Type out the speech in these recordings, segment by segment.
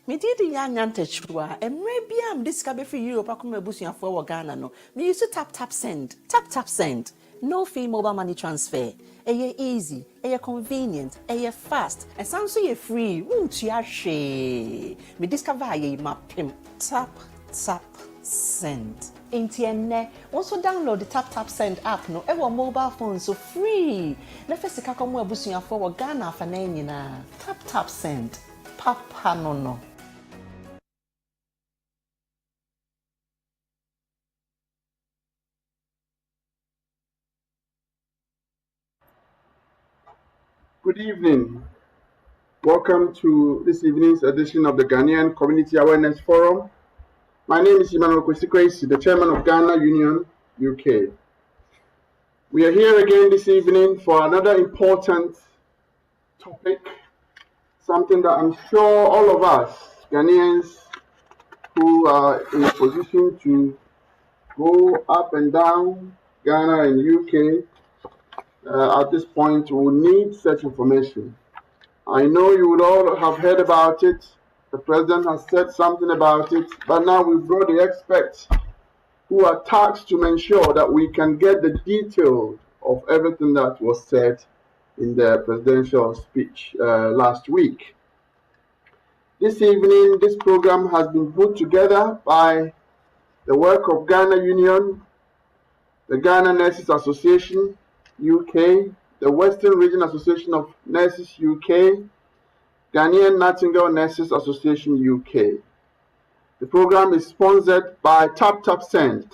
Me did the young antechua, and maybe I'm discovered for Europe. I come a bush for Ghana. No, me used to tap send, tap send. No fee mobile money transfer. Aye easy, aye convenient, aye fast, and sounds so free. Won't you share? Me discover aye map him. Tap send. Intienne, also download the tap send app no ever mobile phone so free. Na first ka come abusuya for Ghana for na nyina. Tap send. Papa no. Good evening. Welcome to this evening's edition of the Ghanaian Community Awareness Forum. My name is Emmanuel Kwesi, the chairman of Ghana Union, UK. We are here again this evening for another important topic, something that I'm sure all of us, Ghanaians who are in a position to go up and down Ghana and UK, at this point will need such information. I know you would all have heard about it. The president has said something about it, but now we've brought the experts who are tasked to ensure that we can get the details of everything that was said in the presidential speech last week. This evening, this program has been put together by the work of Ghana Union, the Ghana Nurses Association, UK, the Western Region Association of Nurses, UK, Ghanaian Nightingale Nurses Association, UK. The program is sponsored by Tap Send,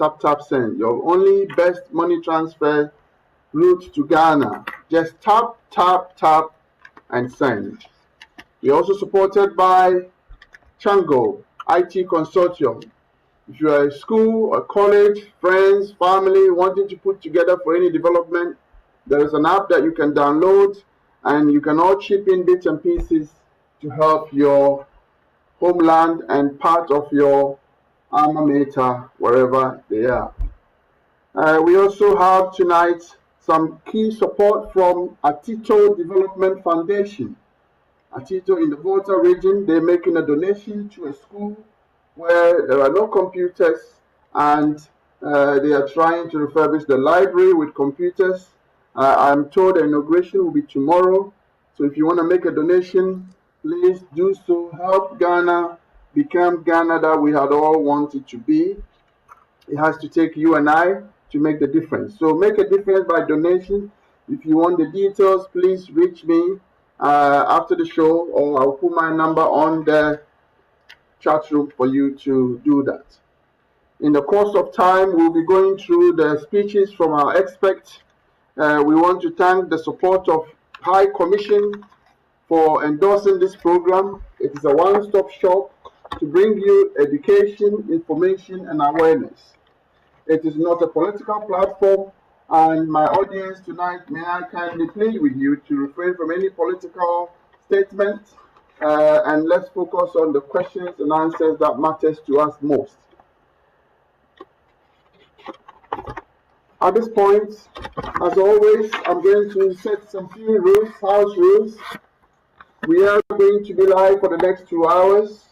your only best money transfer route to Ghana. Just tap, and send. We're also supported by Chango IT Consortium. If you are a school, a college, friends, family wanting to put together for any development, there is an app that you can download and you can all chip in bits and pieces to help your homeland and part of your alma mater wherever they are. We also have tonight some key support from Atito Development Foundation. Atito in the Volta region, they're making a donation to a school where there are no computers and they are trying to refurbish the library with computers. I'm told the inauguration will be tomorrow. So if you want to make a donation, please do so. Help Ghana become Ghana that we had all wanted to be. It has to take you and I to make the difference. So make a difference by donation. If you want the details, please reach me after the show, or I'll put my number on the chat room for you to do that. In the course of time, we'll be going through the speeches from our experts. We want to thank the support of High Commission for endorsing this program. It is a one-stop shop to bring you education, information, and awareness. It is not a political platform, and my audience tonight, may I kindly plead with you to refrain from any political statements, and let's focus on the questions and answers that matters to us most. At this point, as always, I'm going to set some few rules, house rules. We are going to be live for the next 2 hours,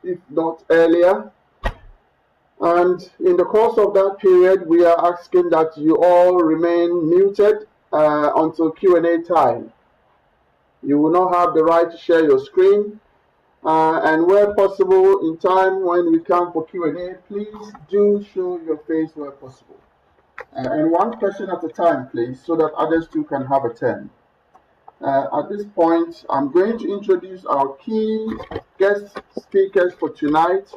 if not earlier. And in the course of that period, we are asking that you all remain muted until Q&A time. You will not have the right to share your screen. And where possible, in time when we come for Q&A, please do show your face where possible. And one question at a time, please, so that others too can have a turn. At this point, I'm going to introduce our key guest speakers for tonight,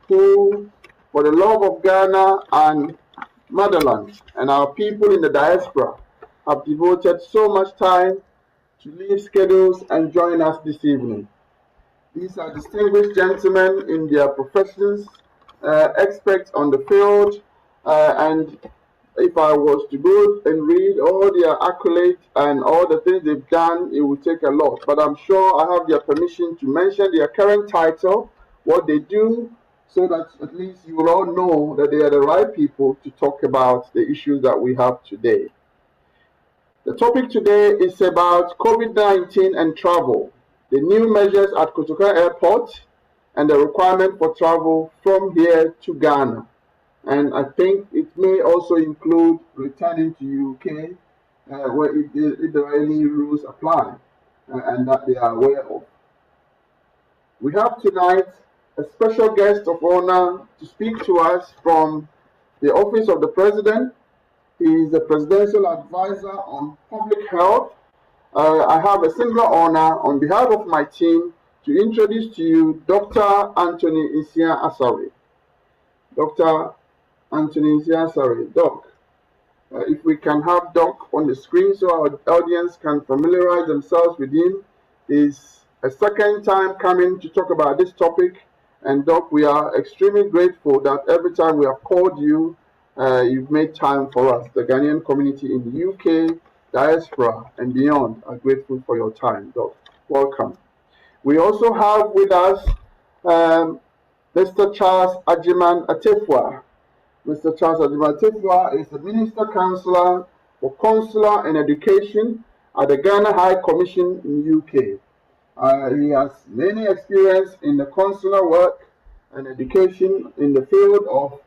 who, for the love of Ghana and motherland and our people in the diaspora, have devoted so much time to leave schedules and join us this evening. These are distinguished gentlemen in their professions, experts on the field, and if I was to go and read all their accolades and all the things they've done, it would take a lot. But I'm sure I have their permission to mention their current title, what they do, so that at least you will all know that they are the right people to talk about the issues that we have today. The topic today is about COVID-19 and travel, the new measures at Kotoka Airport, and the requirement for travel from here to Ghana. And I think it may also include returning to UK where if there are any rules apply and that they are aware of. We have tonight a special guest of honor to speak to us from the Office of the President. He is the Presidential Advisor on Public Health. I have a singular honor on behalf of my team to introduce to you Dr. Anthony Isia Asare. Dr. Anthony Isia Asare, Doc. If we can have Doc on the screen so our audience can familiarize themselves with him. Is a second time coming to talk about this topic. And Doc, we are extremely grateful that every time we have called you, you've made time for us. The Ghanaian community in the UK, diaspora, and beyond are grateful for your time, Doc. Welcome. We also have with us Mr. Charles Ajiman Atefua. Mr. Charles Ajiman Atefua is the Minister Counselor for Consular and Education at the Ghana High Commission in the UK. He has many experience in the consular work and education in the field of,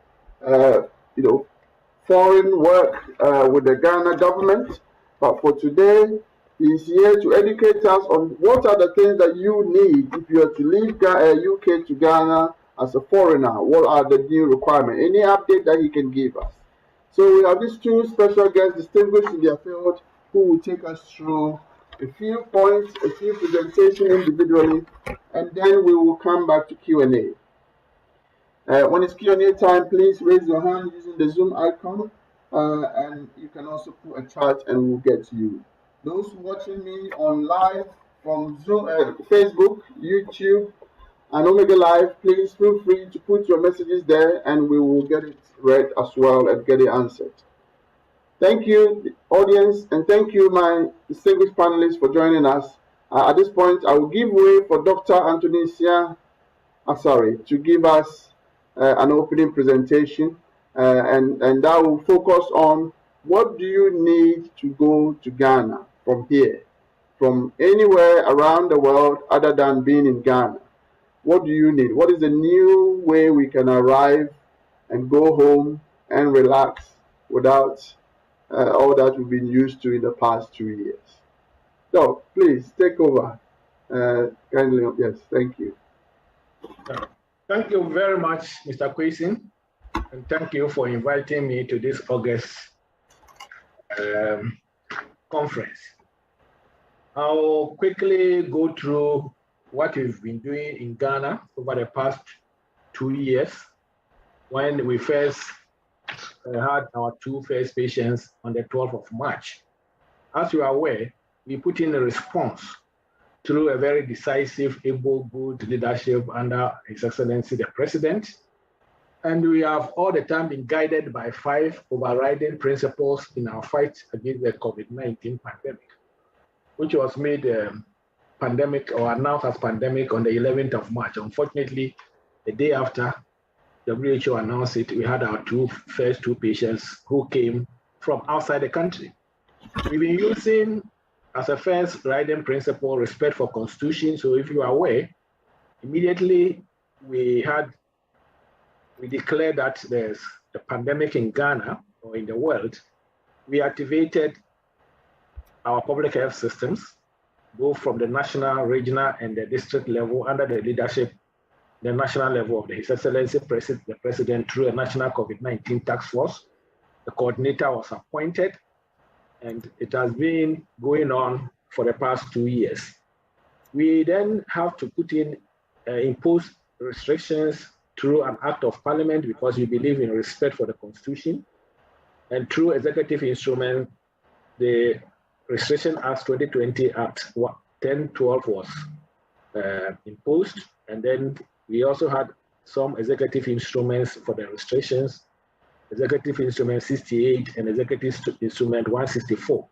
foreign work with the Ghana government. But for today, he's here to educate us on what are the things that you need if you are to leave UK to Ghana as a foreigner. What are the new requirements? Any update that he can give us. So we have these two special guests distinguished in their field who will take us through a few points, a few presentations individually, and then we will come back to Q&A. When it's Q&A time, please raise your hand using the Zoom icon, and you can also put a chat and we'll get to you. Those watching me on live from Zoom, Facebook, YouTube, and Omega Live, please feel free to put your messages there and we will get it read as well and get it answered. Thank you, audience, and thank you, my distinguished panelists, for joining us. At this point, I will give way for Dr. Anthony Isia Asare to give us an opening presentation, and that will focus on what do you need to go to Ghana from here, from anywhere around the world other than being in Ghana. What do you need? What is the new way we can arrive and go home and relax without all that we've been used to in the past 2 years? So please take over. Kindly, yes, thank you. Thank you very much, Mr. Kwesi, and thank you for inviting me to this August conference. I'll quickly go through what we've been doing in Ghana over the past 2 years when we first had our two first patients on the 12th of March. As you are aware, we put in a response through a very decisive, able, good leadership under His Excellency the President. And we have all the time been guided by 5 overriding principles in our fight against the COVID-19 pandemic, which was made pandemic or announced as pandemic on the 11th of March. Unfortunately, the day after WHO announced it, we had our first two patients who came from outside the country. We've been using as a first riding principle respect for Constitution. So if you are aware, immediately we declared that there's a pandemic in Ghana or in the world. We activated our public health systems, both from the national, regional, and the district level under the leadership, the national level of His Excellency the President through a national COVID-19 task force. The coordinator was appointed, and it has been going on for the past 2 years. We then have to put in impose restrictions through an act of parliament because we believe in respect for the Constitution, and through executive instrument, the Restriction Act 2020 Act 1012 was imposed, and then we also had some executive instruments for the restrictions, Executive Instrument 68 and Executive Instrument 164.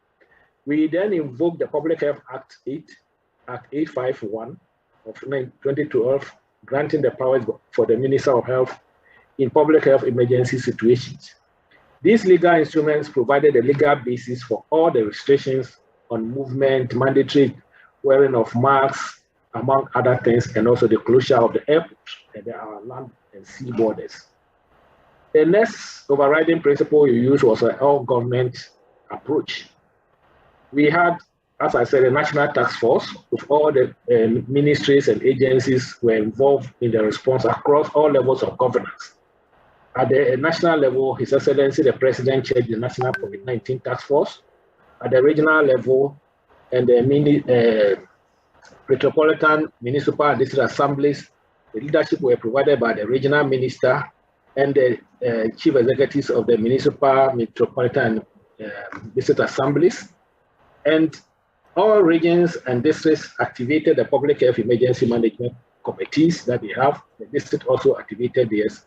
We then invoked the Public Health Act 851 of 2012, granting the powers for the Minister of Health in public health emergency situations. These legal instruments provided a legal basis for all the restrictions on movement, mandatory wearing of masks, among other things, and also the closure of the airport and our land and sea borders. The next overriding principle we used was an all-government approach. We had, as I said, a national task force with all the ministries and agencies were involved in the response across all levels of governance. At the national level, His Excellency the President chaired the National COVID-19 Task Force. At the regional level, and the metropolitan, municipal, and district assemblies, the leadership were provided by the regional minister and the chief executives of the municipal, metropolitan, district assemblies. And all regions and districts activated the public health emergency management committees that they have. The district also activated theirs.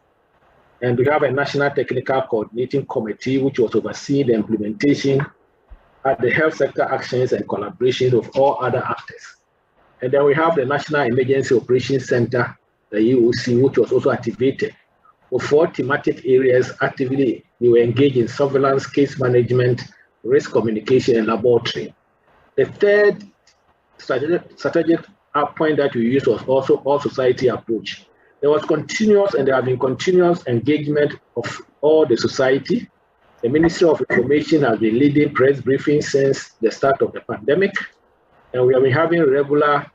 And we have a national technical coordinating committee which was overseeing the implementation at the health sector actions and collaboration with all other actors. And then we have the National Emergency Operations Center, the EOC, which was also activated. With 4 thematic areas actively, they were engaged in surveillance, case management, risk communication, and laboratory. The third strategic point that we used was also all society approach. There was continuous, and there have been continuous engagement of all the society. The Ministry of Information has been leading press briefings since the start of the pandemic, and we have been having regular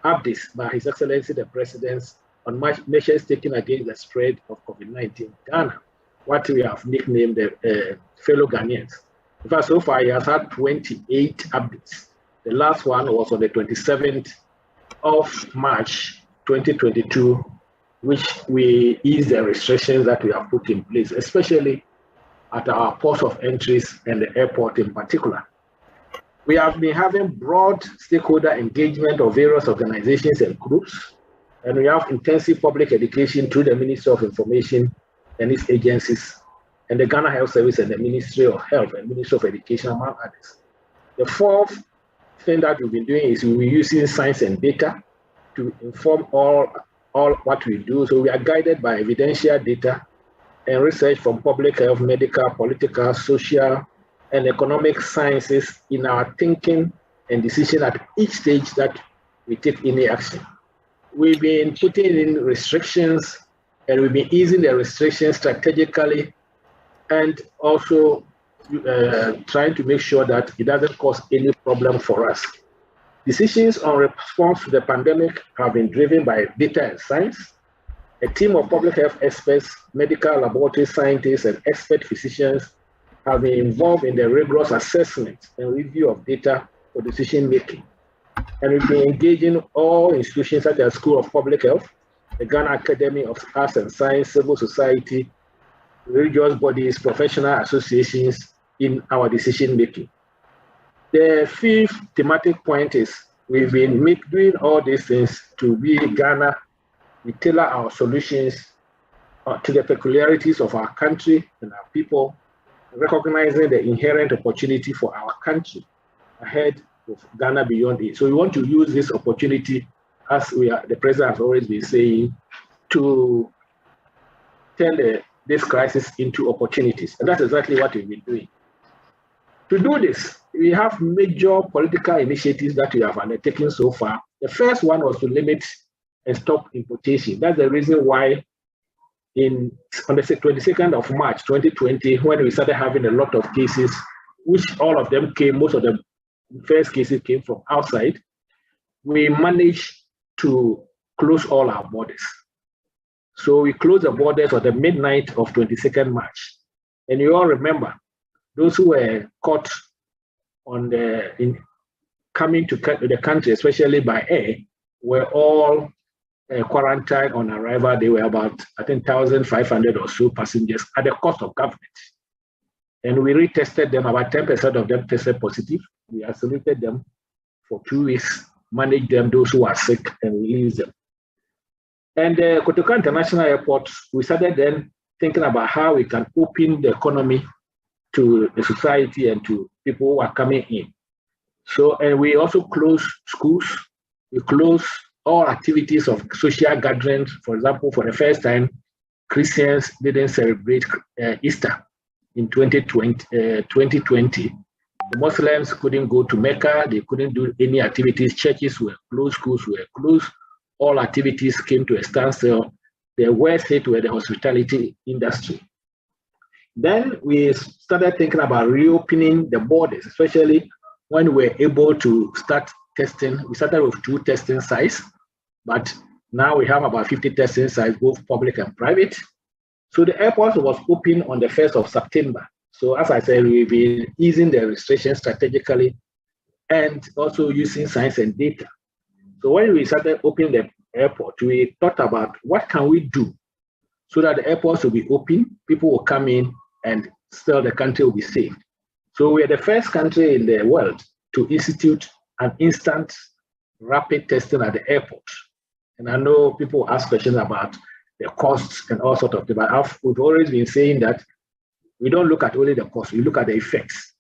updates by His Excellency the President on measures taken against the spread of COVID-19 in Ghana, what we have nicknamed the fellow Ghanaians. In fact, so far he has had 28 updates. The last one was on the 27th of March 2022, which we eased the restrictions that we have put in place, especially at our ports of entries and the airport in particular. We have been having broad stakeholder engagement of various organizations and groups, and we have intensive public education through the Ministry of Information and its agencies, and the Ghana Health Service and the Ministry of Health and Ministry of Education, among others. The fourth thing that we've been doing is we're using science and data to inform all what we do. So we are guided by evidential data and research from public health, medical, political, social, and economic sciences in our thinking and decision at each stage that we take any action. We've been putting in restrictions, and we've been easing the restrictions strategically, and also trying to make sure that it doesn't cause any problem for us. Decisions on response to the pandemic have been driven by data and science. A team of public health experts, medical laboratory scientists, and expert physicians have been involved in the rigorous assessment and review of data for decision making. And we've been engaging all institutions such as School of Public Health, the Ghana Academy of Arts and Science, civil society, religious bodies, professional associations in our decision making. The fifth thematic point is we've been doing all these things to be Ghana. We tailor our solutions to the peculiarities of our country and our people, recognizing the inherent opportunity for our country ahead of Ghana beyond it. So we want to use this opportunity, as the President has always been saying, to turn this crisis into opportunities. And that's exactly what we've been doing. To do this, we have major political initiatives that we have undertaken so far. The first one was to limit and stop importation. That's the reason why on the 22nd of March 2020, when we started having a lot of cases, which all of them came, most of the first cases came from outside, we managed to close all our borders. So we closed the borders on the midnight of 22nd March. And you all remember, those who were caught in coming to the country, especially by air, were all quarantined on arrival. They were about, I think, 1,500 or so passengers at the cost of government. And we retested them. About 10% of them tested positive. We isolated them for 2 weeks, managed them, those who are sick, and released them. And Kotoka International Airport, we started then thinking about how we can open the economy to the society and to people who are coming in. So, and we also closed schools. We closed all activities of social gatherings. For example, for the first time, Christians didn't celebrate Easter in 2020. The Muslims couldn't go to Mecca, they couldn't do any activities, churches were closed, schools were closed, all activities came to a standstill. The worst hit were the hospitality industry. Then we started thinking about reopening the borders, especially when we were able to start testing. We started with 2 testing sites, but now we have about 50 testing sites, both public and private. So the airport was open on the 1st of September. So as I said, we've been easing the restrictions strategically and also using science and data. So when we started opening the airport, we thought about what can we do so that the airports will be open, people will come in, and still the country will be safe. So we are the first country in the world to institute an instant rapid testing at the airport. And I know people ask questions about the costs and all sorts of things, but we've always been saying that we don't look at only the cost, we look at the effects.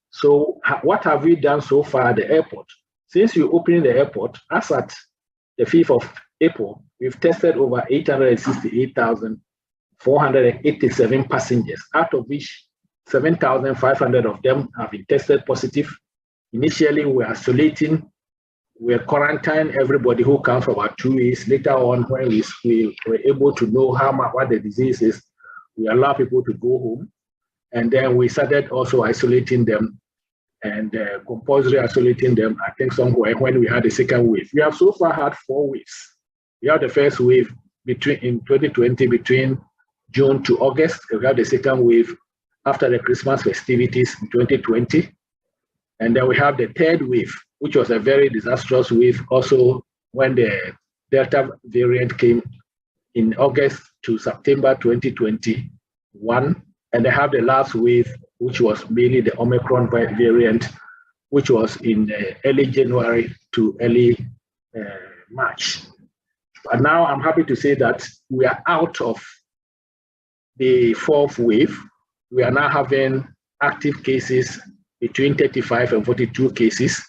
So what have we done so far at the airport? Since you opened the airport, as at the 5th of April, we've tested over 868,487 passengers, out of which 7,500 of them have been tested positive. Initially, we're isolating, we're quarantining everybody who comes for about 2 weeks. Later on, when we were able to know what the disease is, we allow people to go home. And then we started also isolating them and compulsory isolating them, I think somewhere when we had the second wave. We have so far had 4 waves. We had the first wave in 2020 between June to August. We had the second wave after the Christmas festivities in 2020. And then we have the third wave, which was a very disastrous wave also when the Delta variant came in August to September 2021. And they have the last wave, which was mainly the Omicron variant, which was in early January to early March. But now I'm happy to say that we are out of the 4th wave. We are now having active cases between 35 and 42 cases.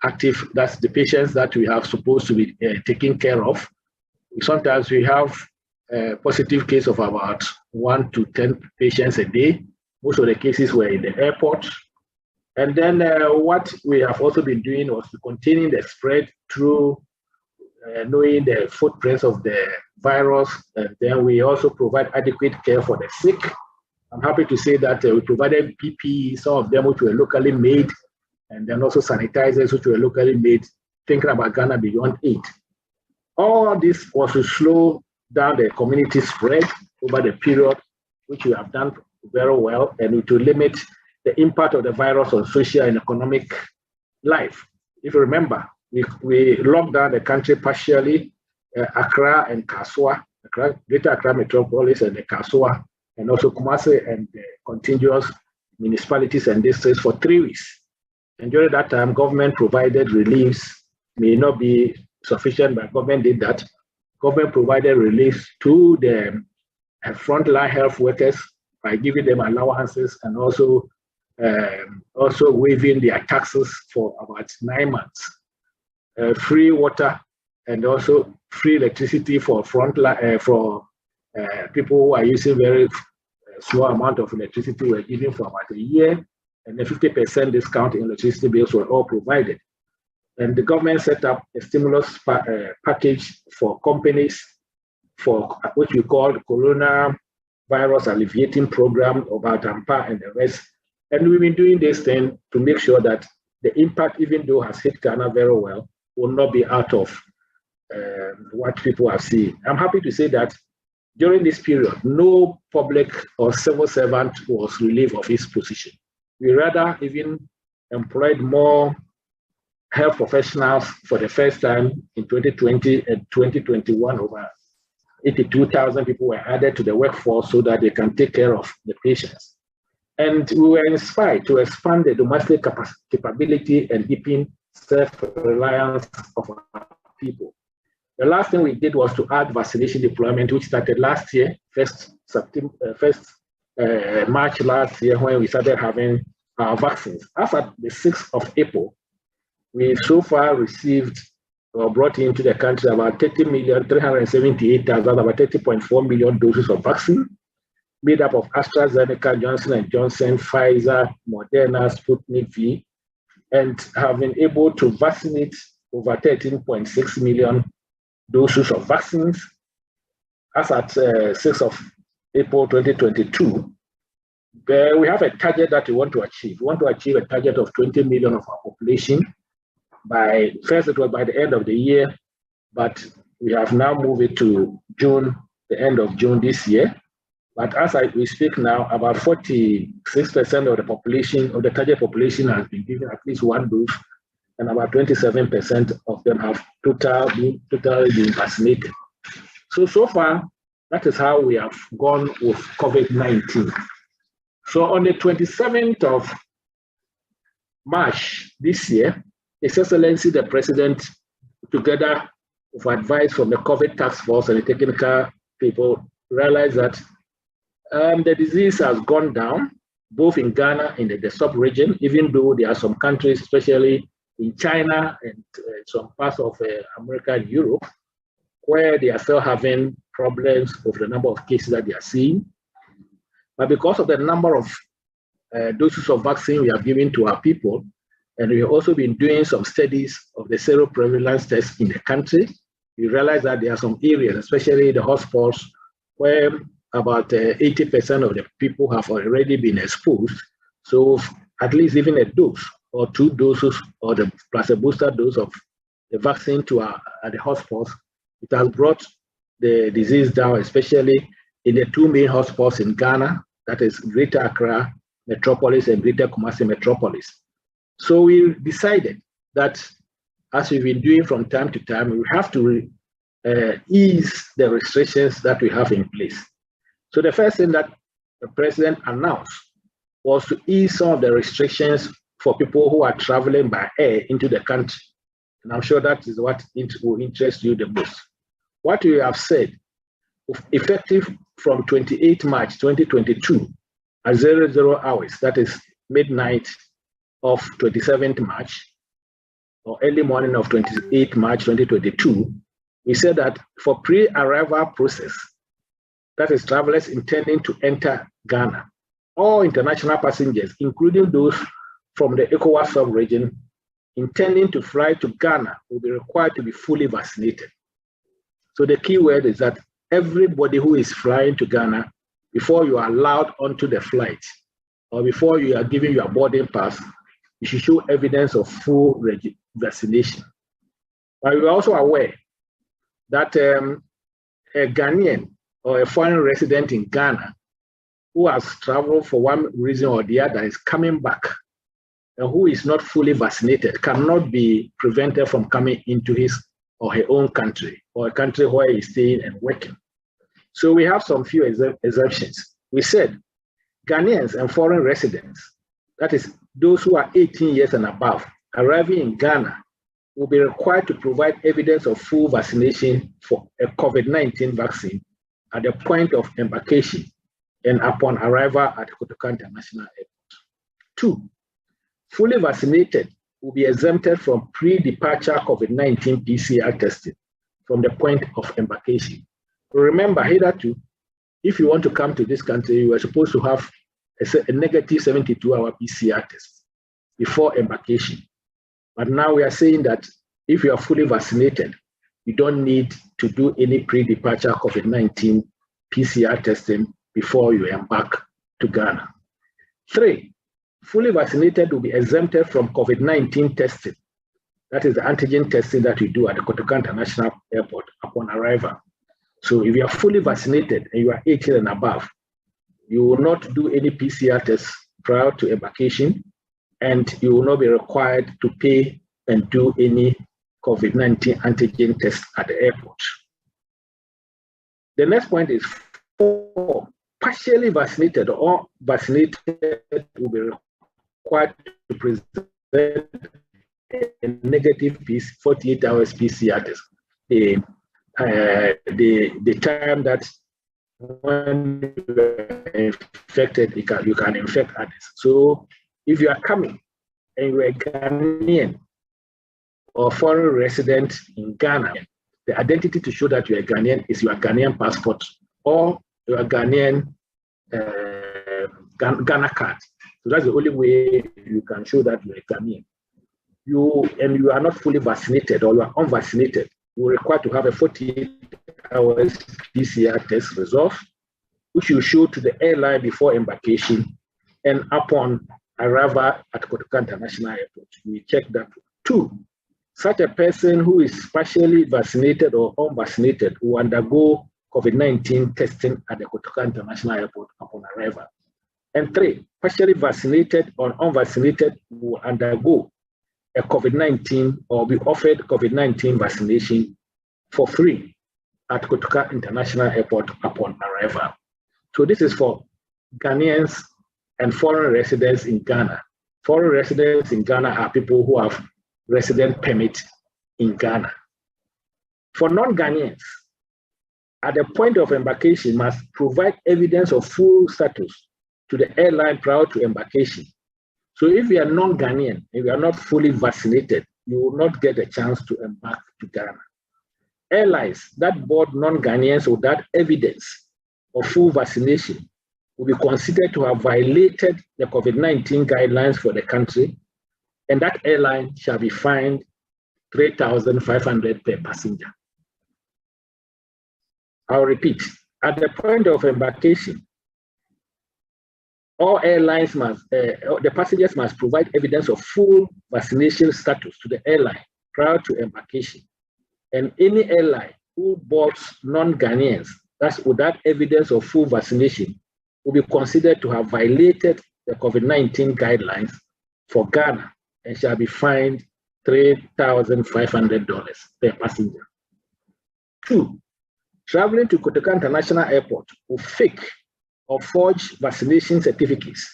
Active, that's the patients that we have supposed to be taking care of. Sometimes we have a positive case of about 1 to 10 patients a day. Most of the cases were in the airport. And then what we have also been doing was to containing the spread through knowing the footprints of the virus. And then we also provide adequate care for the sick. I'm happy to say that we provided PPE, some of them which were locally made, and then also sanitizers which were locally made, thinking about Ghana Beyond Aid. All this was to slow down the community spread over the period, which we have done very well, and to limit the impact of the virus on social and economic life. If you remember, we locked down the country partially, Accra and Kaswa, Greater Accra Metropolis and the Kaswa, and also Kumasi and the contiguous municipalities and districts for 3 weeks. And during that time, government provided reliefs, may not be sufficient, but government did that. Government provided relief to the frontline health workers by giving them allowances and also waiving their taxes for about 9 months. Free water and also free electricity for frontline people who are using very small amount of electricity were given for about a year, and the 50% discount in electricity bills were all provided. And the government set up a stimulus package for companies, for which we call the Coronavirus Alleviating Program, about AMPA and the rest. And we've been doing this thing to make sure that the impact, even though has hit Ghana very well, will not be out of what people have seen. I'm happy to say that during this period, no public or civil servant was relieved of his position. We rather even employed more health professionals for the first time in 2020 and 2021. Over 82,000 people were added to the workforce so that they can take care of the patients. And we were inspired to expand the domestic capability and deepen self-reliance of our people. The last thing we did was to add vaccination deployment, which started last year, March last year, when we started having our vaccines. As at the 6th of April, we so far received or brought into the country about 30,378,000, about 30.4 million doses of vaccine. made up of AstraZeneca, Johnson & Johnson, Pfizer, Moderna, Sputnik V, and have been able to vaccinate over 13.6 million doses of vaccines. As at 6th of April 2022, we have a target that we want to achieve. We want to achieve a target of 20 million of our population by, first it was by the end of the year, but we have now moved it to June, the end of June this year. But as we speak now, about 46% of the population, of the target population, has been given at least one dose, and about 27% of them have totally been vaccinated. So far, that is how we have gone with COVID-19. So on the 27th of March this year, His Excellency the President, together with advice from the COVID task force and the technical people, realized that the disease has gone down, both in Ghana and the sub-region, even though there are some countries, especially in China and some parts of America and Europe, where they are still having problems with the number of cases that they are seeing. But because of the number of doses of vaccine we have given to our people, and we have also been doing some studies of the seroprevalence test in the country, we realize that there are some areas, especially the hotspots, where about 80% of the people have already been exposed. So at least even a dose or two doses or the plus a booster dose of the vaccine to at the hotspots, it has brought the disease down, especially in the two main hotspots in Ghana, that is Greater Accra Metropolis and Greater Kumasi Metropolis. So we decided that, as we've been doing from time to time, we have to ease the restrictions that we have in place. So the first thing that the president announced was to ease some of the restrictions for people who are traveling by air into the country. And I'm sure that is what will interest you the most. What we have said, effective from 28 March 2022 at 00 hours, that is midnight of 27th March or early morning of 28 March 2022, we said that for pre-arrival process, that is travelers intending to enter Ghana, all international passengers, including those from the ECOWAS sub-region, intending to fly to Ghana will be required to be fully vaccinated. So the key word is that everybody who is flying to Ghana, before you are allowed onto the flight or before you are given your boarding pass, you should show evidence of full vaccination. But we are also aware that a Ghanaian or a foreign resident in Ghana who has traveled for one reason or the other is coming back and who is not fully vaccinated cannot be prevented from coming into his or her own country or a country where he's staying and working. So we have some few exemptions. We said Ghanaians and foreign residents, that is those who are 18 years and above, arriving in Ghana will be required to provide evidence of full vaccination for a COVID-19 vaccine at the point of embarkation and upon arrival at Kotoka International Airport. 2, fully vaccinated will be exempted from pre-departure COVID-19 PCR testing from the point of embarkation. Remember, hitherto, if you want to come to this country, you are supposed to have a negative 72-hour PCR test before embarkation. But now we are saying that if you are fully vaccinated, you don't need to do any pre-departure COVID-19 PCR testing before you embark to Ghana. 3, fully vaccinated will be exempted from COVID-19 testing. That is the antigen testing that we do at the Kotoka International Airport upon arrival. So if you are fully vaccinated and you are 18 and above, you will not do any PCR tests prior to embarkation, and you will not be required to pay and do any COVID-19 antigen test at the airport. The next point is 4, partially vaccinated or vaccinated will be required to present a negative 48 hours PCR test. The time that when you are infected, you can infect others. So if you are coming and you are a Ghanaian or foreign resident in Ghana, the identity to show that you are a Ghanaian is your Ghanaian passport or your Ghanaian Ghana card. So that's the only way you can show that you're a Ghanaian. You are not fully vaccinated or you are unvaccinated, you are required to have a 48 hours PCR test result, which you show to the airline before embarkation and upon arrival at Kotoka International Airport. We check that. 2, such a person who is partially vaccinated or unvaccinated will undergo COVID-19 testing at the Kotoka International Airport upon arrival. And 3, partially vaccinated or unvaccinated will undergo a COVID-19 or be offered COVID-19 vaccination for free at Kotoka International Airport upon arrival. So this is for Ghanaians and foreign residents in Ghana. Foreign residents in Ghana are people who have resident permit in Ghana. For non-Ghanaians, at the point of embarkation, must provide evidence of full status to the airline prior to embarkation. So if you are non-Ghanaian, if you are not fully vaccinated, you will not get a chance to embark to Ghana. Airlines that board non-Ghanaians without evidence of full vaccination will be considered to have violated the COVID-19 guidelines for the country, and that airline shall be fined 3,500 per passenger. I'll repeat, at the point of embarkation, all airlines the passengers must provide evidence of full vaccination status to the airline prior to embarkation. And any airline who boards non-Ghanaians, that's without evidence of full vaccination, will be considered to have violated the COVID-19 guidelines for Ghana and shall be fined $3,500 per passenger. 2, traveling to Kotoka International Airport with fake or forged vaccination certificates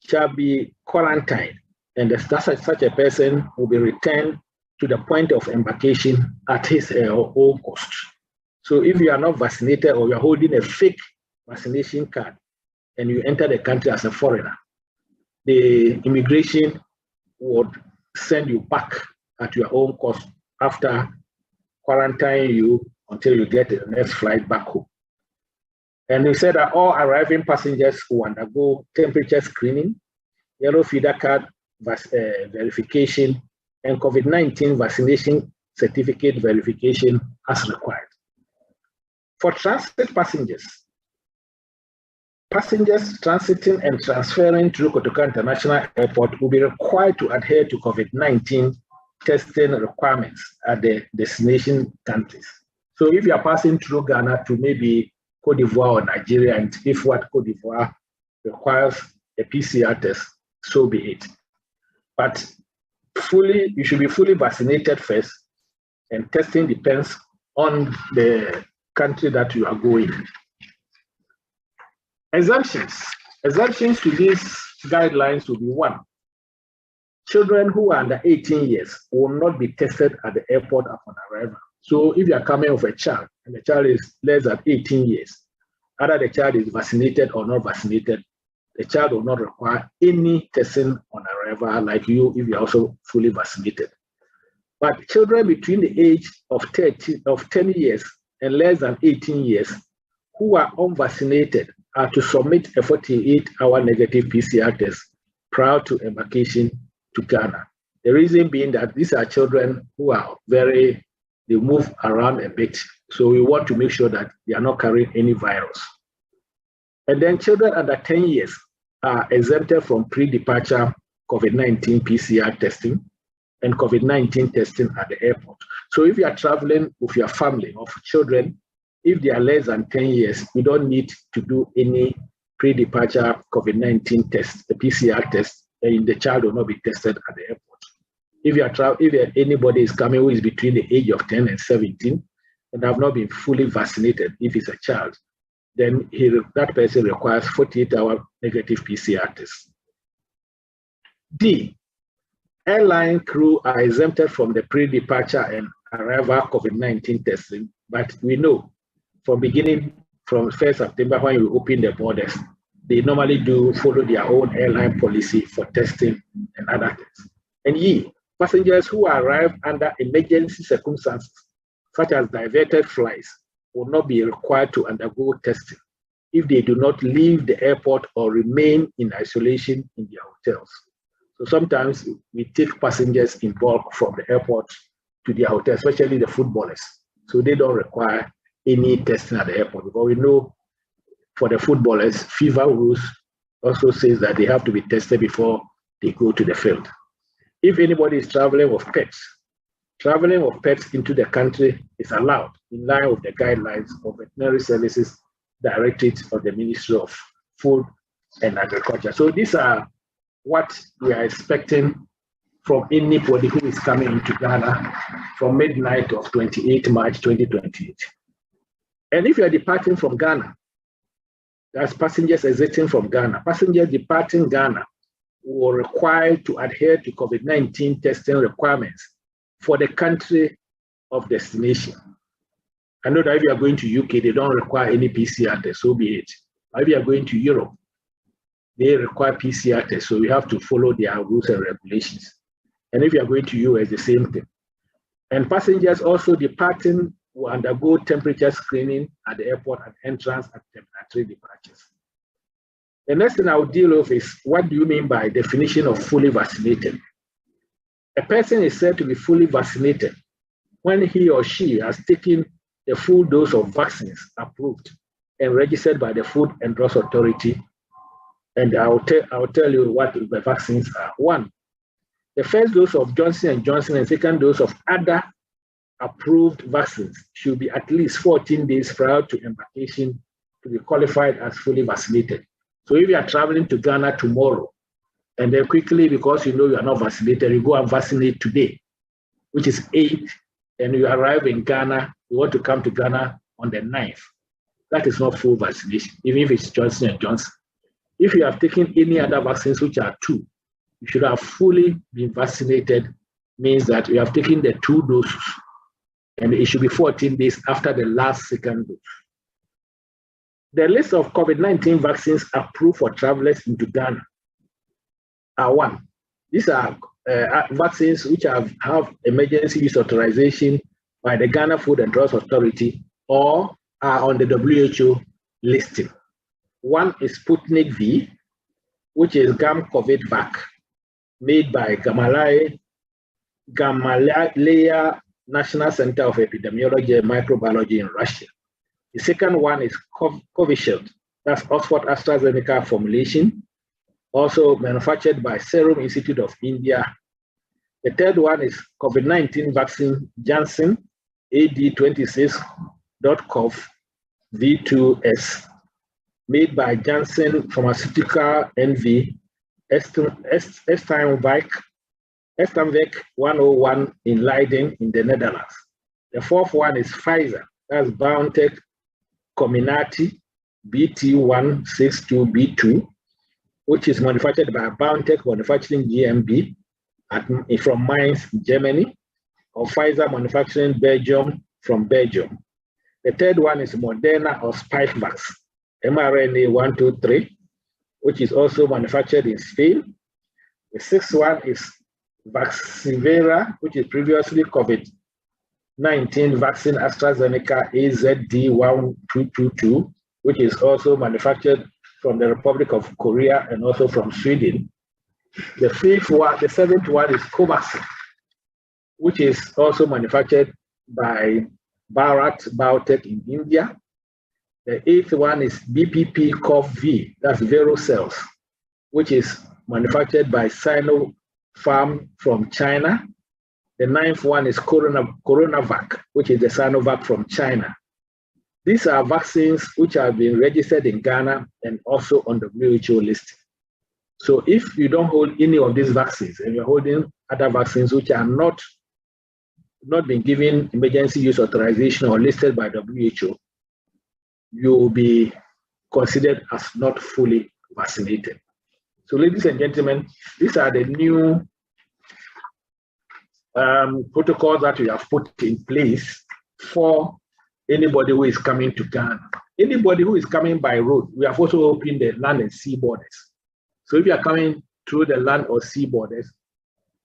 shall be quarantined, and such a person will be returned to the point of embarkation at his or her own cost. So if you are not vaccinated or you are holding a fake vaccination card and you enter the country as a foreigner, the immigration would send you back at your own cost after quarantining you until you get the next flight back home. And we said that all arriving passengers will undergo temperature screening, yellow feeder card verification, and COVID-19 vaccination certificate verification as required. For transit passengers transiting and transferring through Kotoka International Airport will be required to adhere to COVID-19 testing requirements at the destination countries. So if you are passing through Ghana to maybe Cote d'Ivoire or Nigeria, and if what Cote d'Ivoire requires a PCR test, so be it. But you should be fully vaccinated first, and testing depends on the country that you are going. Exemptions to these guidelines will be: 1, children who are under 18 years will not be tested at the airport upon arrival. So if you are coming with a child and the child is less than 18 years, either the child is vaccinated or not vaccinated, the child will not require any testing on arrival like you if you are also fully vaccinated. But children between the age of 10 years and less than 18 years who are unvaccinated are to submit a 48-hour negative PCR test prior to embarkation to Ghana. The reason being that these are children who are they move around a bit. So we want to make sure that they are not carrying any virus. And then children under 10 years are exempted from pre-departure COVID-19 PCR testing and COVID-19 testing at the airport. So if you are traveling with your family of children, if they are less than 10 years, you don't need to do any pre-departure COVID-19 test, the PCR test, and the child will not be tested at the airport. If anybody is coming who is between the age of 10 and 17 and have not been fully vaccinated, if it's a child, then that person requires 48-hour negative PCR test. D, airline crew are exempted from the pre-departure and arrival COVID-19 testing, but we know from 1st September when you open the borders, they normally do follow their own airline policy for testing and other things. And E, passengers who arrive under emergency circumstances, such as diverted flights, will not be required to undergo testing if they do not leave the airport or remain in isolation in their hotels. So sometimes we take passengers in bulk from the airport to their hotel, especially the footballers. So they don't require any testing at the airport, because we know for the footballers, FIFA rules also says that they have to be tested before they go to the field. If anybody is traveling with pets into the country is allowed in line with the guidelines of Veterinary Services Directorate of the Ministry of Food and Agriculture. So these are what we are expecting from anybody who is coming into Ghana from midnight of 28 March 2028. And if you are departing from Ghana, that's passengers exiting from Ghana, passengers departing Ghana were required to adhere to COVID-19 testing requirements for the country of destination. I know that if you are going to UK, they don't require any PCR test, so be it. If you are going to Europe, they require PCR tests, so we have to follow their rules and regulations. And if you are going to US, the same thing. And passengers also departing will undergo temperature screening at the airport at entrance and terminatory departures. The next thing I will deal with is, what do you mean by definition of fully vaccinated? A person is said to be fully vaccinated when he or she has taken the full dose of vaccines approved and registered by the Food and Drugs Authority. And I will tell you what the vaccines are. 1, the first dose of Johnson & Johnson and second dose of other approved vaccines should be at least 14 days prior to embarkation to be qualified as fully vaccinated. So if you are traveling to Ghana tomorrow, and then quickly, because you know you are not vaccinated, you go and vaccinate today, which is 8th, and you arrive in Ghana, you want to come to Ghana on the 9th. That is not full vaccination, even if it's Johnson & Johnson. If you have taken any other vaccines, which are 2, you should have fully been vaccinated, means that you have taken the 2 doses, and it should be 14 days after the last second dose. The list of COVID-19 vaccines approved for travelers into Ghana are 1. These are vaccines which have emergency use authorization by the Ghana Food and Drugs Authority or are on the WHO listing. 1 is Sputnik V, which is Gam-COVID-Vac, made by Gamaleya National Center of Epidemiology and Microbiology in Russia. The second one is Covishield, that's Oxford AstraZeneca formulation, also manufactured by Serum Institute of India. The third one is COVID-19 vaccine Janssen AD26.CoV V2S, made by Janssen Pharmaceutical NV, Estamvec 101 in Leiden in the Netherlands. The fourth one is Pfizer, that's BioNTech Comirnaty BT162B2, which is manufactured by BioNTech Manufacturing GmbH from Mainz, Germany, or Pfizer Manufacturing Belgium from Belgium. The third one is Moderna or Spikevax, mRNA 123, which is also manufactured in Spain. The sixth one is Vaxivera, which is previously COVID-19 vaccine AstraZeneca AZD1222, which is also manufactured from the Republic of Korea and also from Sweden. The seventh one is Covaxin, which is also manufactured by Bharat Biotech in India. The eighth one is BPP-CoV, that's Verocells, which is manufactured by Sinopharm from China. The ninth one is Coronavac, which is the Sinovac from China. These are vaccines which have been registered in Ghana and also on the WHO list. So if you don't hold any of these vaccines and you're holding other vaccines which are not been given emergency use authorization or listed by WHO, you will be considered as not fully vaccinated. So ladies and gentlemen, these are the new protocols that we have put in place for anybody who is coming to Ghana. Anybody who is coming by road, we have also opened the land and sea borders. So if you are coming through the land or sea borders,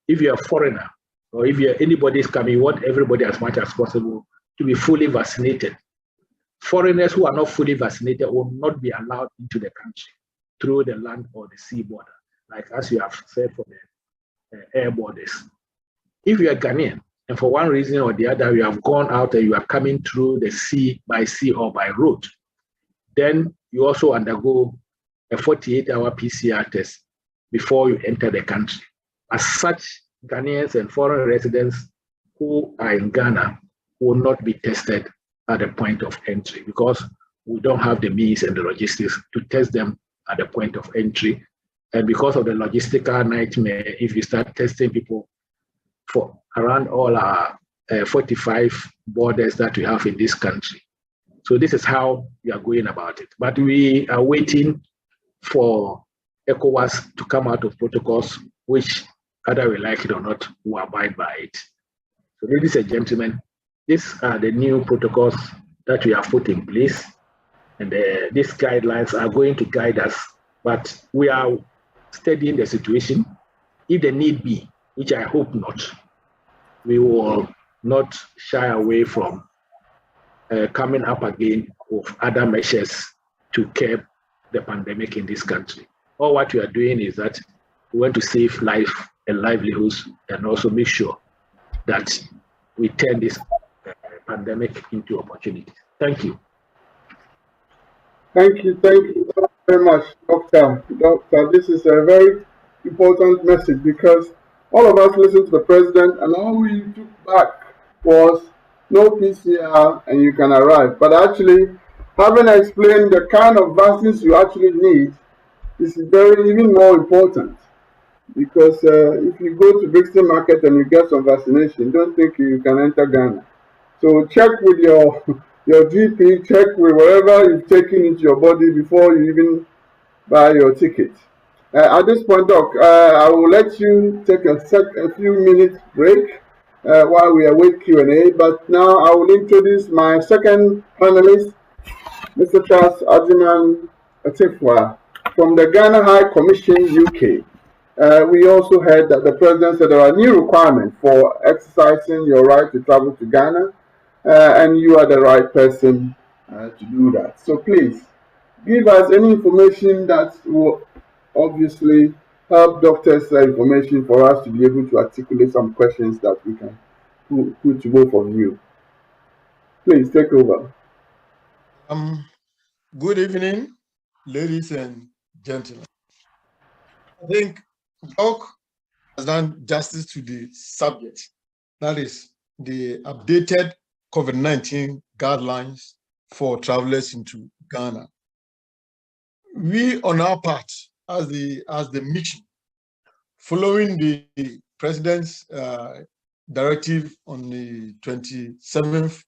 if you're a foreigner, or if anybody is coming, you want everybody as much as possible to be fully vaccinated. foreigners who are not fully vaccinated will not be allowed into the country through the land or the sea border, like as you have said for the air borders. If you are Ghanaian and for one reason or the other you have gone out and you are coming through the sea or by road, then you also undergo a 48-hour PCR test before you enter the country. As such, Ghanaians and foreign residents who are in Ghana will not be tested at the point of entry because we don't have the means and the logistics to test them at the point of entry. And because of the logistical nightmare, if you start testing people for around all our 45 borders that we have in this country. So this is how we are going about it. But we are waiting for ECOWAS to come out of protocols, which, whether we like it or not, will abide by it. So ladies and gentlemen, these are the new protocols that we have put in place. And these guidelines are going to guide us, but we are studying the situation. If the need be, which I hope not, we will not shy away from coming up again with other measures to curb the pandemic in this country. All what we are doing is that we want to save life and livelihoods and also make sure that we turn this pandemic into opportunity. Thank you. Thank you very much, Doctor. This is a very important message because all of us listened to the president and all we took back was no PCR and you can arrive. But actually, having explained the kind of vaccines you actually need is even more important. Because if you go to Brixton Market and you get some vaccination, don't think you can enter Ghana. So check with your GP, check with whatever you've taken into your body before you even buy your ticket. At this point, Doc, I will let you take a few minutes break while we await Q&A. But now I will introduce my second panelist, Mr. Charles Ajiman Atifwa from the Ghana High Commission, UK. We also heard that the president said there are new requirements for exercising your right to travel to Ghana, and you are the right person to do that. So please, give us any information that will obviously help doctors information for us to be able to articulate some questions that we can put to both of you. Please take over. Good evening, ladies and gentlemen. I think Doc has done justice to the subject. That is the updated COVID-19 guidelines for travelers into Ghana. We, on our part, as the mission, following the president's directive on the 27th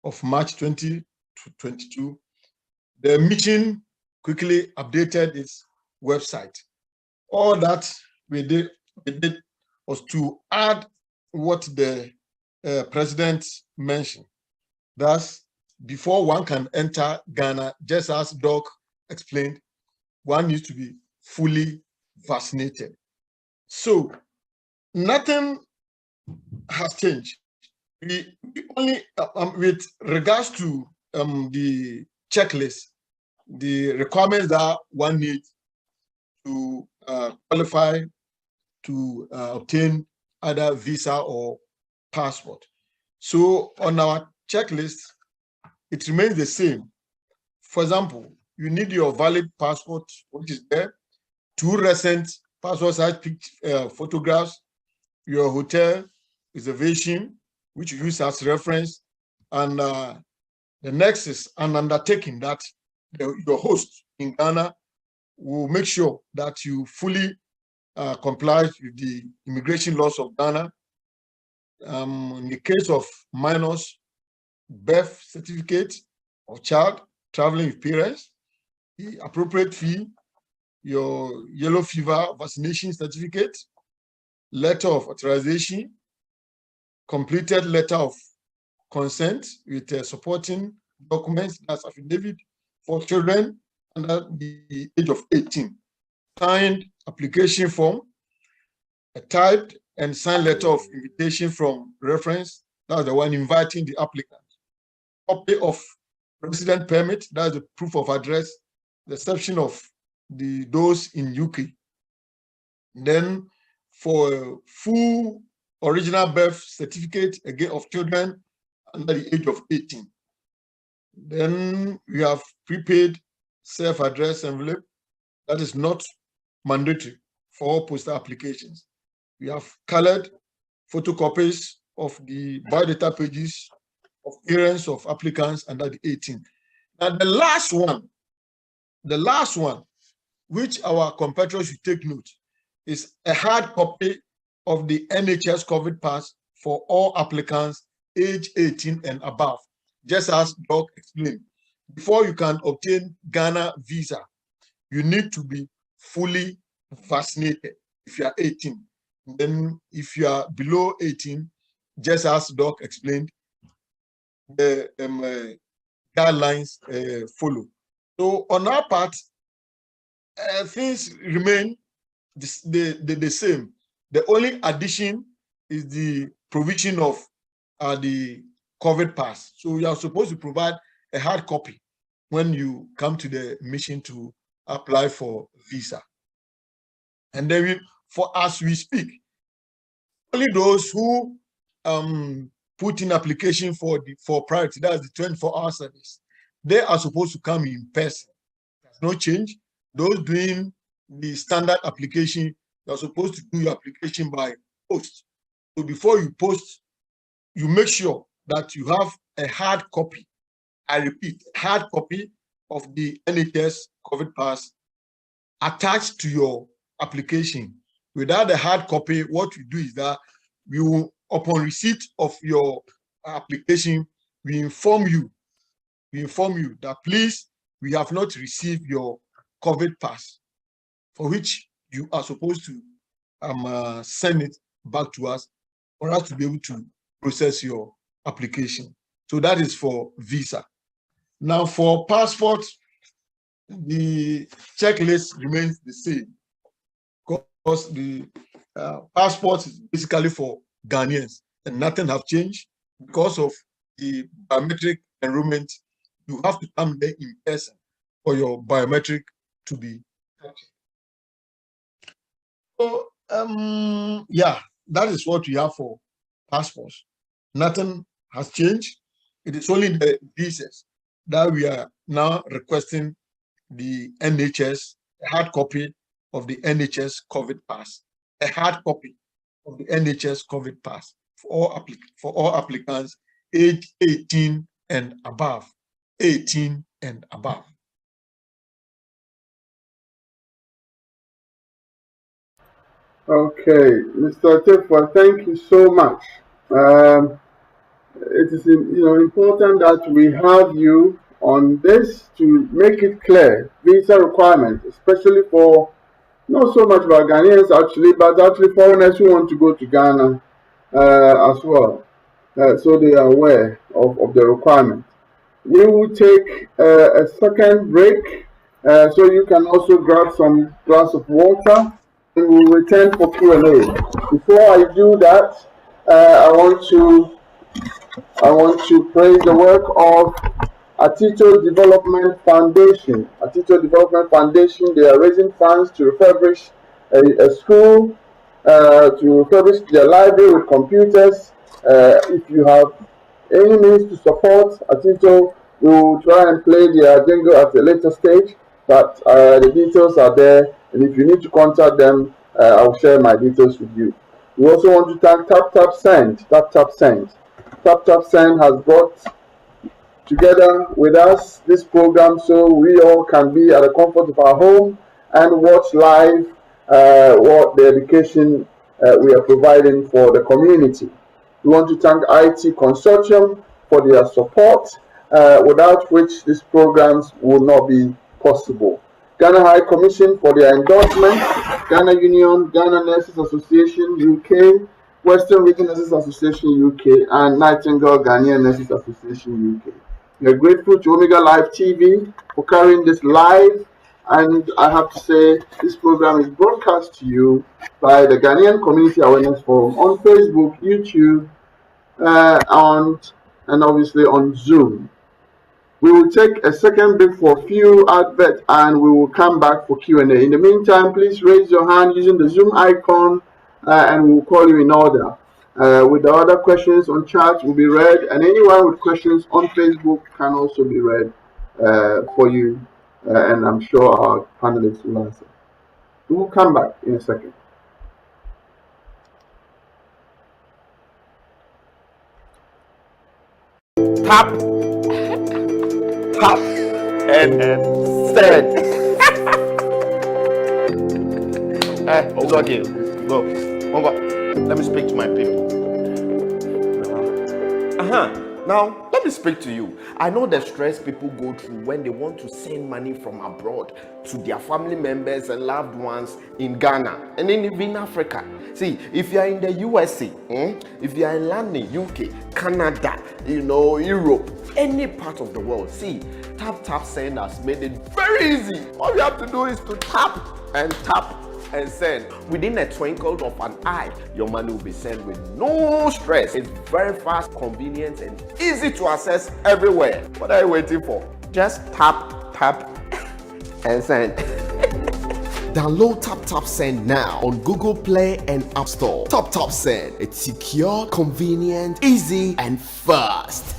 of March 2022, the mission quickly updated its website. All that we did was to add what the president mentioned. Thus, before one can enter Ghana, just as Doc explained, one needs to be fully vaccinated. So nothing has changed. We only, with regards to the checklist, the requirements that one needs to qualify to obtain either visa or passport. So on our checklist, it remains the same. For example, you need your valid passport, which is there, 2 recent passport size photographs, your hotel reservation, which you use as reference, and the next is an undertaking that your host in Ghana will make sure that you fully comply with the immigration laws of Ghana. In the case of minors, birth certificate of child traveling with parents, the appropriate fee, your yellow fever vaccination certificate, letter of authorization, completed letter of consent with supporting documents, that's affidavit for children under the age of 18, signed application form, a typed and signed letter of invitation from reference, that's the one inviting the applicant, copy of resident permit, that's the proof of address, the exception of those in UK. Then for full original birth certificate again of children under the age of 18. Then we have prepaid self-address envelope that is not mandatory for all postal applications. We have colored photocopies of the biodata pages of parents of applicants under the 18. And the last one, which our compatriots should take note, is a hard copy of the NHS COVID pass for all applicants age 18 and above. Just as Doc explained, before you can obtain Ghana visa, you need to be fully vaccinated if you are 18. Then if you are below 18, just as Doc explained, the guidelines follow. So on our part, things remain the same. The only addition is the provision of the COVID pass. So you are supposed to provide a hard copy when you come to the mission to apply for visa. And then as we speak, only those who put in application for priority, that's the 24-hour service, they are supposed to come in person. There's no change. Those doing the standard application, you're supposed to do your application by post. So before you post, you make sure that you have a hard copy. I repeat, hard copy of the NHS COVID pass attached to your application. Without the hard copy, what we do is that we will, upon receipt of your application, we inform you that please, we have not received your COVID pass, for which you are supposed to send it back to us for us to be able to process your application. So that is for visa. Now for passport, the checklist remains the same, because the passport is basically for Ghanaians and nothing have changed. Because of the biometric enrollment, you have to come there in person for your biometric to be captured. So yeah, that is what we have for passports. Nothing has changed. It is only the visas that we are now requesting the NHS, a hard copy of the NHS COVID pass, a hard copy of the NHS COVID pass for all applicants age 18 and above. 18 and above. Okay, Mr. Tefa, thank you so much. It is important that we have you on this to make it clear, visa requirements, especially for not so much about Ghanaians actually, but actually foreigners who want to go to Ghana as well. So they are aware of the requirement. We will take a second break, so you can also grab some glass of water, and we'll return for Q&A. Before I do that, I want to praise the work of Untitled Development Foundation. Untitled Development Foundation, they are raising funds to refurbish a school, to refurbish their library with computers. If you have any means to support Untitled, we will try and play their jingle at a later stage, but the details are there, and if you need to contact them, I'll share my details with you. We also want to thank TapTapSend. TapTapSend has brought together with us this program so we all can be at the comfort of our home and watch live what the education we are providing for the community. We want to thank IT Consortium for their support, without which these programs would not be possible. Ghana High Commission for their endorsement, Ghana Union, Ghana Nurses Association UK, Western Region Nurses Association UK, and Nightingale Ghanaian Nurses Association UK. We are grateful to Omega Live TV for carrying this live, and I have to say this program is broadcast to you by the Ghanaian Community Awareness Forum on Facebook, YouTube, and obviously on Zoom. We will take a second break for a few adverts and we will come back for Q&A. In the meantime, please raise your hand using the Zoom icon and we will call you in order. With the other questions on chat will be read, and anyone with questions on Facebook can also be read for you, and I'm sure our panelists will answer. We will come back in a second. Tap, tap, and send. It's okay. Go. Let me speak to my people. Now, let me speak to you. I know the stress people go through when they want to send money from abroad to their family members and loved ones in Ghana and in Africa. See, if you are in the USA, if you are in London, UK, Canada, Europe, any part of the world, see, Tap Send has made it very easy. All you have to do is to tap and send. Within a twinkle of an eye, your money will be sent with no stress. It's very fast, convenient, and easy to access everywhere. What are you waiting for? Just tap, and send. Download Tap Send now on Google Play and App Store. Tap Send. It's secure, convenient, easy, and fast.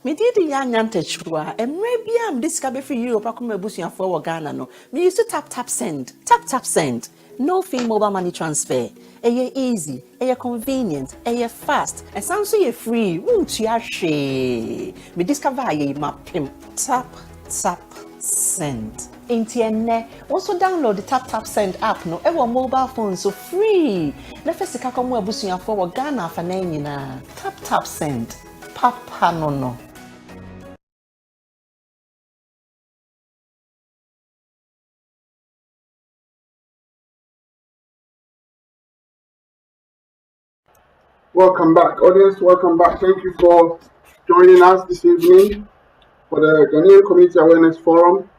Medidi ya nyantechwa emre bia mdisika be free Europe akoma abusuafo wo Ghana no me use tap send no fee mobile money transfer eye easy eye convenient eye fast and sounds so free untua hwe me discover aye mapem tap send entienne also download the tap send app no ewo mobile phone so free na fesika komo abusuafo wo Ghana afa na nyina tap send papa no Welcome back, audience. Welcome back. Thank you for joining us this evening for the Ghanaian Community Awareness Forum.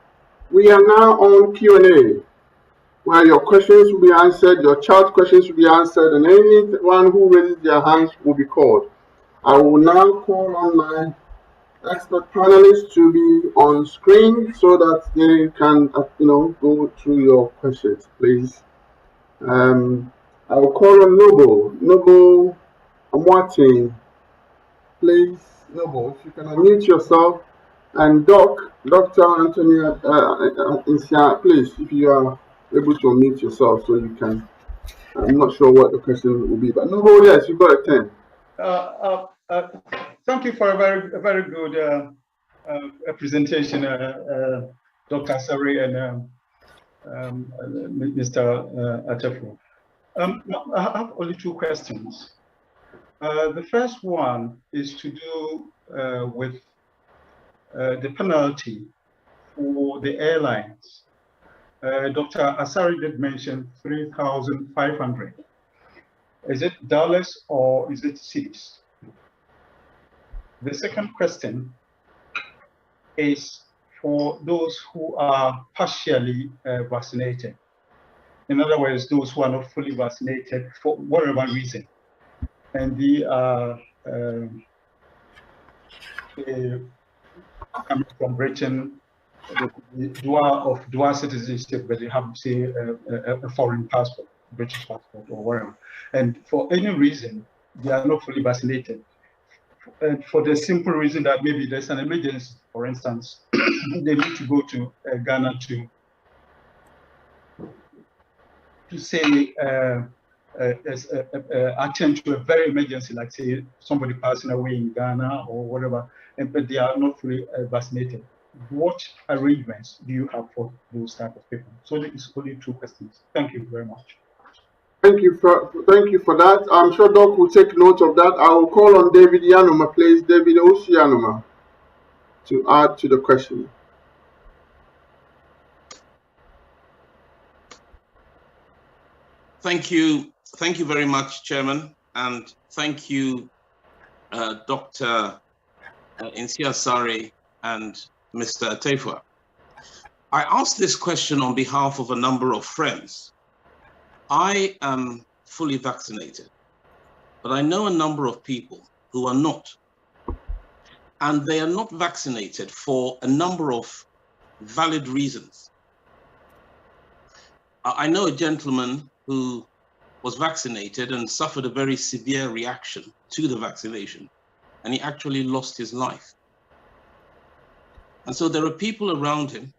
We are now on Q&A, where your questions will be answered, your chat questions will be answered, and anyone who raises their hands will be called. I will now call on my expert panelists to be on screen so that they can, go through your questions, please. I will call on Noble Amwati, please. Noble, if you can unmute yourself, and Dr. Antonia Insia, please, if you are able to unmute yourself so you can. I'm not sure what the question will be, but Noble, yes, you got a 10. Thank you for a very good presentation, Dr. Sari and Mr. Atafu. I have only two questions. The first one is to do with the penalty for the airlines. Dr. Asari did mention 3,500. Is it dollars or is it cedis? The second question is for those who are partially vaccinated. In other words, those who are not fully vaccinated for whatever reason. And they are coming from Britain dual citizenship, but they have, say, a foreign passport, British passport or whatever, and for any reason they are not fully vaccinated. And for the simple reason that maybe there's an emergency, for instance, they need to go to Ghana to say attend to a very emergency, like say somebody passing away in Ghana or whatever, but they are not fully vaccinated. What arrangements do you have for those type of people? So it's only 2 questions. Thank you very much. Thank you for that. I'm sure Doc will take note of that. I will call on David Yanoma, please. David Oshianoma, to add to the question. Thank you very much, Chairman, and thank you, Dr. Insiasari and Mr. Atefua. I asked this question on behalf of a number of friends. I am fully vaccinated, but I know a number of people who are not. And they are not vaccinated for a number of valid reasons. I know a gentleman who was vaccinated and suffered a very severe reaction to the vaccination, and he actually lost his life. And so there are people around him,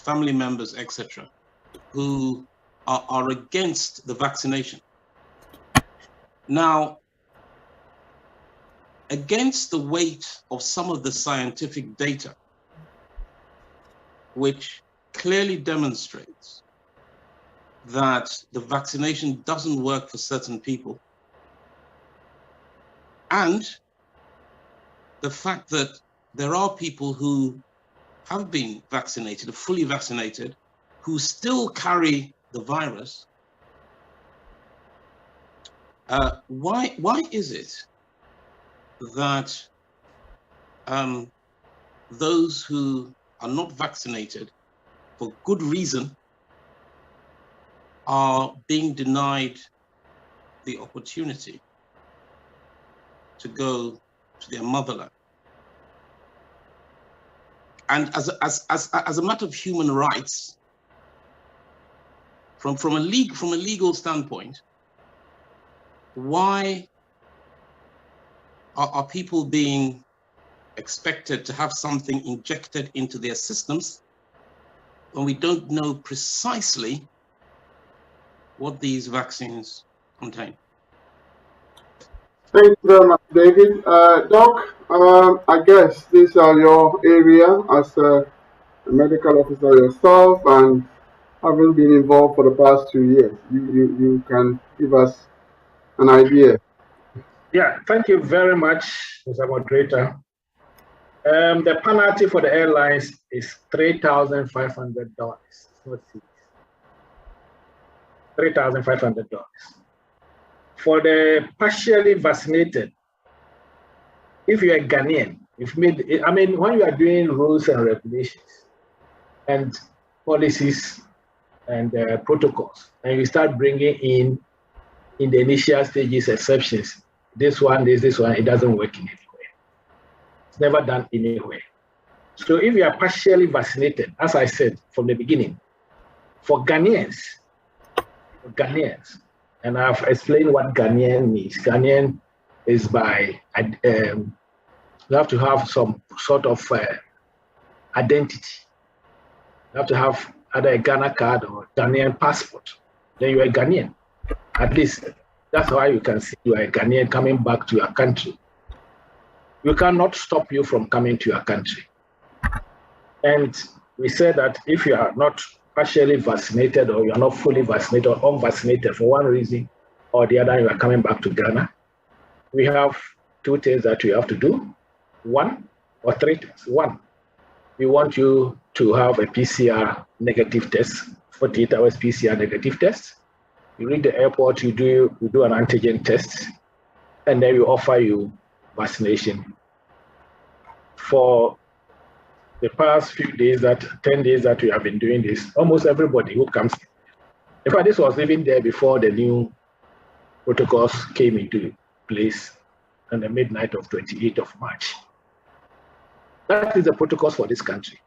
family members, etc., who are against the vaccination. Now, against the weight of some of the scientific data, which clearly demonstrates that the vaccination doesn't work for certain people, and the fact that there are people who have been vaccinated, fully vaccinated, who still carry the virus, why is it that those who are not vaccinated for good reason are being denied the opportunity to go to their motherland? And as a matter of human rights, from a legal standpoint, why are people being expected to have something injected into their systems when we don't know precisely what these vaccines contain? Thank you very much, David. Doc, I guess these are your area as a medical officer yourself, and having been involved for the past 2 years. You can give us an idea. Yeah, thank you very much, Mr. Moderator. The penalty for the airlines is $3,500. $3,500. For the partially vaccinated, if you're a Ghanaian, when you are doing rules and regulations and policies and protocols, and you start bringing in the initial stages exceptions, this one, it doesn't work in anywhere. It's never done anywhere. So if you are partially vaccinated, as I said from the beginning, for Ghanaians, and I've explained what Ghanaian means. Ghanaian is by, you have to have some sort of identity. You have to have either a Ghana card or Ghanaian passport. Then you're a Ghanaian. At least that's why you can see you are a Ghanaian coming back to your country. We cannot stop you from coming to your country. And we said that if you are not partially vaccinated or you are not fully vaccinated or unvaccinated for one reason or the other, you are coming back to Ghana, we have 2 things that you have to do. 1 or 3 things. 1, we want you to have a PCR negative test, 48 hours PCR negative test. You reach the airport, you do an antigen test, and then we offer you vaccination. For the past 10 days that we have been doing this, almost everybody who comes, in fact, this was even there before the new protocols came into place on the midnight of 28th of March. That is the protocols for this country.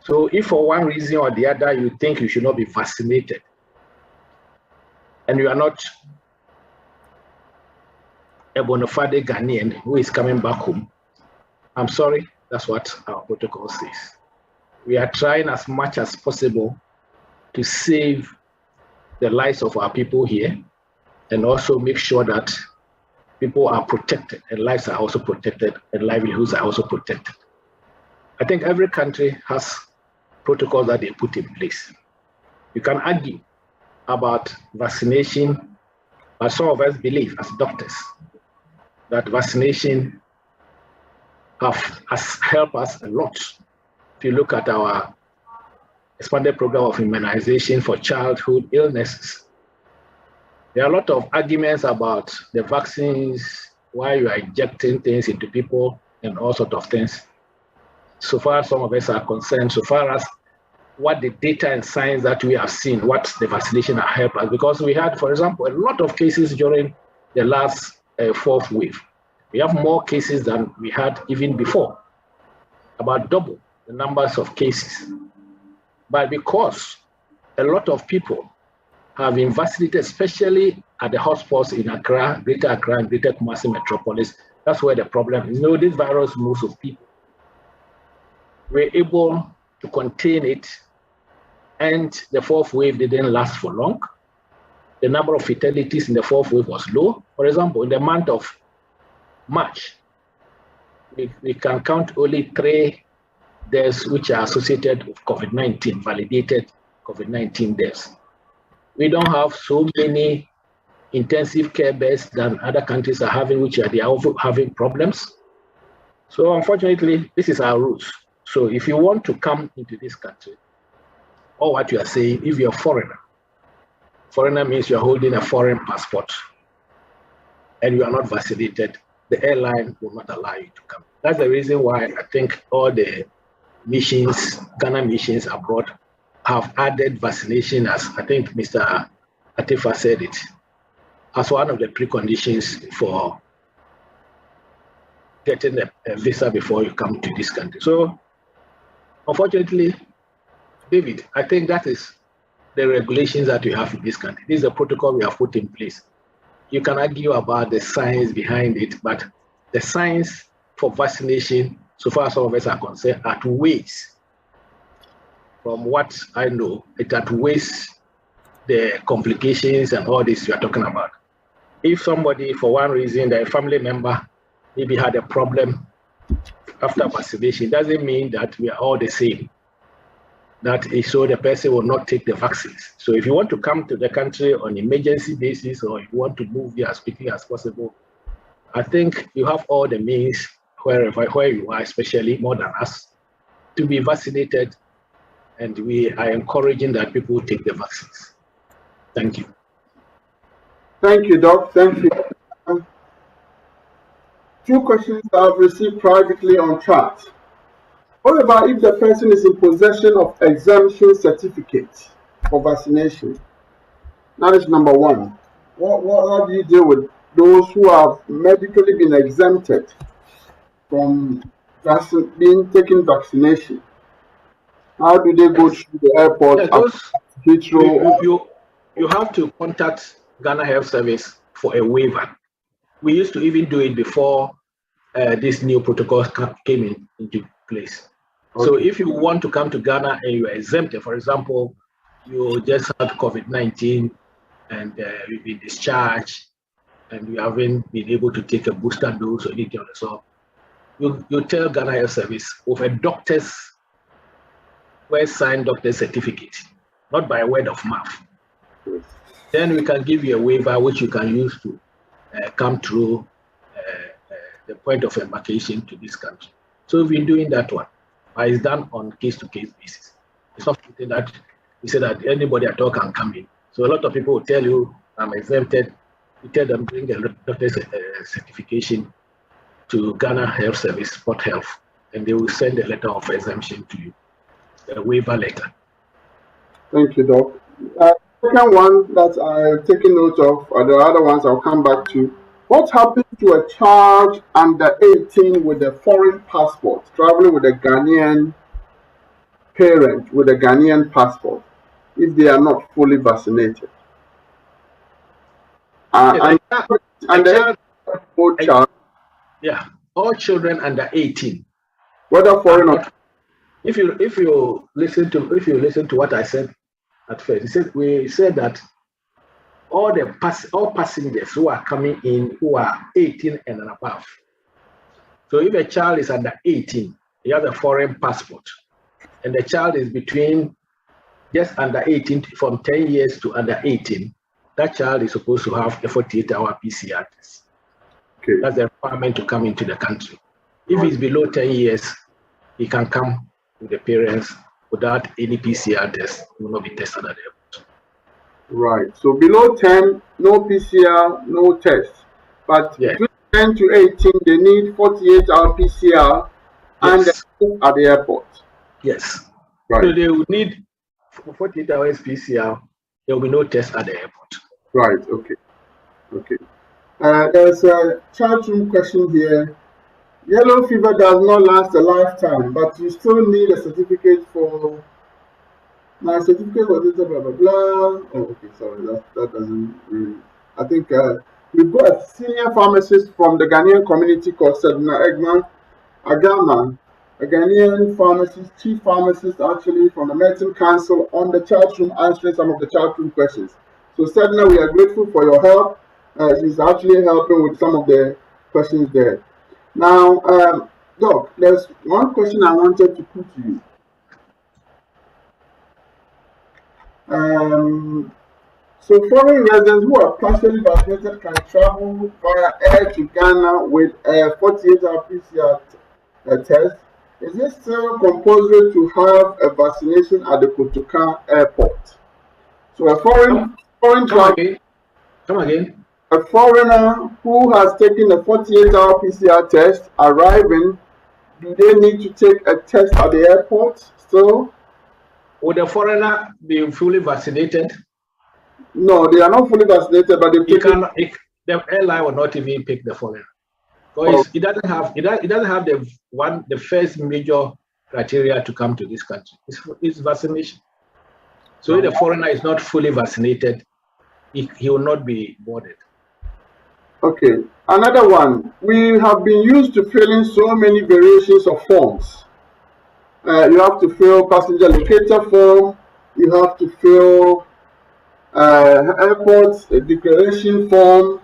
So if for one reason or the other you think you should not be vaccinated and you are not a bona fide Ghanaian who is coming back home, I'm sorry, that's what our protocol says. We are trying as much as possible to save the lives of our people here and also make sure that people are protected and lives are also protected and livelihoods are also protected. I think every country has protocols that they put in place. You can argue about vaccination, but some of us believe as doctors that vaccination has helped us a lot. If you look at our expanded program of immunization for childhood illnesses, there are a lot of arguments about the vaccines, why you are injecting things into people and all sorts of things. So far as some of us are concerned, so far as what the data and science that we have seen, what the vaccination have helped us, because we had, for example, a lot of cases during the last fourth wave. We have more cases than we had even before, about double the numbers of cases. But because a lot of people have been vaccinated, especially at the hotspots in Accra, Greater Accra, and Greater Kumasi metropolis, that's where the problem is. You know, this virus moves with people. We're able to contain it, and the fourth wave didn't last for long. The number of fatalities in the fourth wave was low. For example, in the month of March, we can count only 3 deaths which are associated with COVID-19, validated COVID-19 deaths. We don't have so many intensive care beds than other countries are having, which are they are also having problems. So unfortunately, this is our rules. So if you want to come into this country, or what you are saying, if you're a foreigner means you're holding a foreign passport and you are not vaccinated, the airline will not allow you to come. That's the reason why I think all the missions, Ghana missions abroad, have added vaccination, as I think Mr. Atifa said it, as one of the preconditions for getting a visa before you come to this country. So, unfortunately, David, I think that is the regulations that we have in this country. This is a protocol we have put in place. You can argue about the science behind it, but the science for vaccination, so far as some of us are concerned, outweighs, from what I know, it outweighs the complications and all this you are talking about. If somebody, for one reason, their family member maybe had a problem after vaccination, doesn't mean that we are all the same. That is so the person will not take the vaccines. So if you want to come to the country on emergency basis, or if you want to move here as quickly as possible, I think you have all the means where you are, especially more than us, to be vaccinated, and we are encouraging that people take the vaccines. Thank you. Thank you, Doc. Thank you. 2 questions I've received privately on chat. What about if the person is in possession of exemption certificate for vaccination? That is number 1. How do you deal with those who have medically been exempted from taking vaccination? How do they go through the airport? You have to contact Ghana Health Service for a waiver. We used to even do it before this new protocol came into place. Okay. So if you want to come to Ghana and you are exempted, for example, you just had COVID-19 and you've been discharged and you haven't been able to take a booster dose or anything of the sort, you tell Ghana Health Service with a doctor's signed doctor's certificate, not by word of mouth. Then we can give you a waiver which you can use to come through the point of embarkation to this country. So we've been doing that one, but it's done on case-to-case basis. It's not something that we say that anybody at all can come in. So a lot of people will tell you, I'm exempted. You tell them, bring a doctor's certification to Ghana Health Service, Port Health, and they will send a letter of exemption to you, a waiver letter. Thank you, Doc. Second one that I've taken note of, or the other ones I'll come back to. What happens to a child under 18 with a foreign passport, traveling with a Ghanaian parent with a Ghanaian passport if they are not fully vaccinated? And the child, yeah, all children under 18. Whether foreign or if you listen to what I said at first, we said that all passengers who are coming in who are 18 and above. So if a child is under 18, he has a foreign passport, and the child is between just under 18 from 10 years to under 18, that child is supposed to have a 48-hour PCR test. Okay. That's the requirement to come into the country. If he's below 10 years, he can come with the parents without any PCR test. He will not be tested at the airport. Right. So below 10, no PCR, no test. But between 10 to 18, they need 48-hour PCR and at the airport. Yes. Right. So they will need 48 hours PCR. There will be no test at the airport. Right. Okay. Okay. There's a chat room question here. Yellow fever does not last a lifetime, but you still need a certificate for. My certificate was blah blah blah. Oh, okay, sorry, that doesn't really. I think we've got a senior pharmacist from the Ghanaian community called Sedna Egman Agama, a Ghanaian pharmacist, chief pharmacist actually from the Medicine Council on the chat room, answering some of the chat room questions. So Sedna, we are grateful for your help. She's actually helping with some of the questions there. Now, Doc, there's one question I wanted to put to you. So foreign residents who are partially vaccinated can travel via air to Ghana with a 48-hour PCR test. Is it still compulsory to have a vaccination at the Kotoka airport? So a foreigner who has taken a 48-hour PCR test arriving, do they need to take a test at the airport still? Would the foreigner be fully vaccinated? No, they are not fully vaccinated, but the airline will not even pick the foreigner because it doesn't have the first major criteria to come to this country. It's vaccination. So if the foreigner is not fully vaccinated, he will not be boarded. Okay, another one. We have been used to filling so many variations of forms. You have to fill passenger locator form. You have to fill airport declaration form.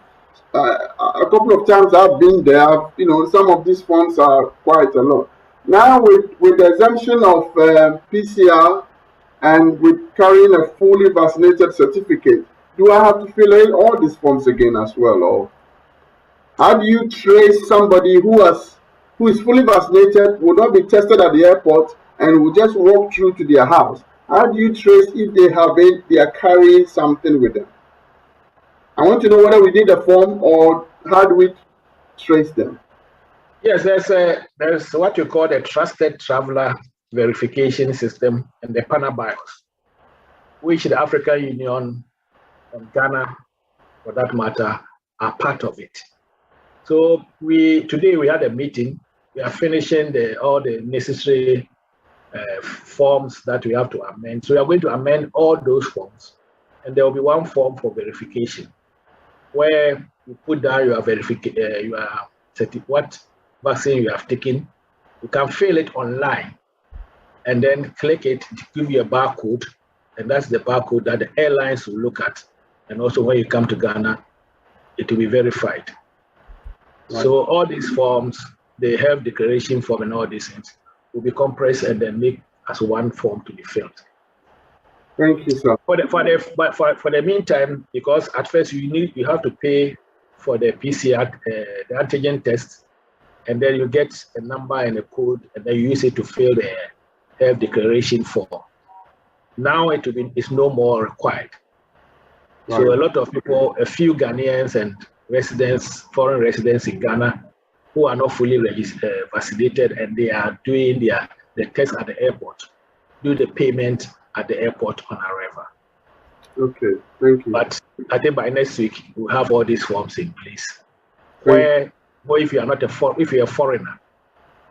A couple of times I've been there. You know, some of these forms are quite a lot. Now with the exemption of PCR and with carrying a fully vaccinated certificate, do I have to fill in all these forms again as well, or how do you trace somebody who is fully vaccinated, will not be tested at the airport, and will just walk through to their house? How do you trace if they are carrying something with them? I want to know whether we need a form or how do we trace them? Yes, there's what you call the Trusted Traveler Verification System and the PANA-BIOS, which the African Union and Ghana, for that matter, are part of it. So today we had a meeting. We are finishing all the necessary forms that we have to amend. So we are going to amend all those forms, and there will be one form for verification, where you put down your what vaccine you have taken. You can fill it online, and then click it to give you a barcode, and that's the barcode that the airlines will look at, and also when you come to Ghana, it will be verified. Right. So all these forms, the health declaration form and all these things will be compressed and then made as one form to be filled. Thank you, sir. For the meantime, because at first you have to pay for the PCR, the antigen test, and then you get a number and a code, and then you use it to fill the health declaration form. Now it's no more required. Right. So a lot of people, a few Ghanaians and foreign residents in Ghana who are not fully vaccinated, and they are doing the test at the airport, do the payment at the airport on arrival. Okay, thank you. But I think by next week we'll have all these forms in place. Where if you are if you're a foreigner,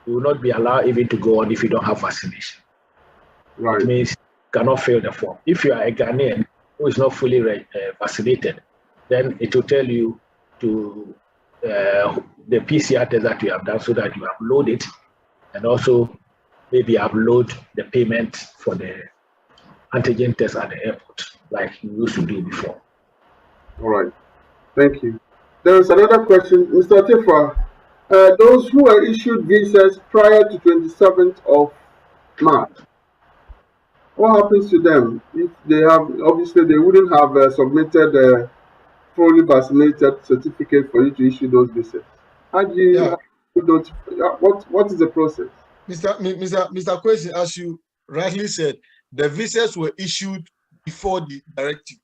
you will not be allowed even to go on if you don't have vaccination. Right. It means you cannot fill the form. If you are a Ghanaian who is not fully vaccinated, then it will tell you to the PCR test that you have done so that you upload it, and also maybe upload the payment for the antigen test at the airport like you used to do before. All right. Thank you. There is another question, Mr. Tefa. Those who were issued visas prior to 27th of March, what happens to them if they have, obviously they wouldn't have submitted a fully vaccinated certificate for you to issue those visas? How do you, Yeah. what is the process? Mr. Kwesi, as you rightly said, the visas were issued before the directive.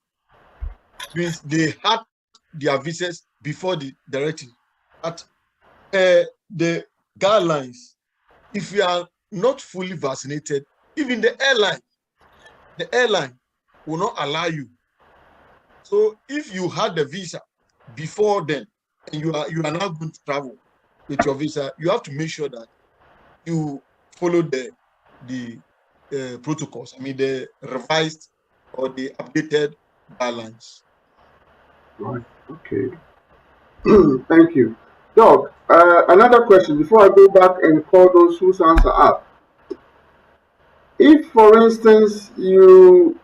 Means they had their visas before the directive. But the guidelines, if you are not fully vaccinated, even the airline will not allow you. So if you had the visa before then, and you are now going to travel with your visa, you have to make sure that you follow the protocols. I mean, the revised or the updated guidelines. Right. Okay. Thank you. Doc, another question before I go back and call those whose hands are up. If, for instance, you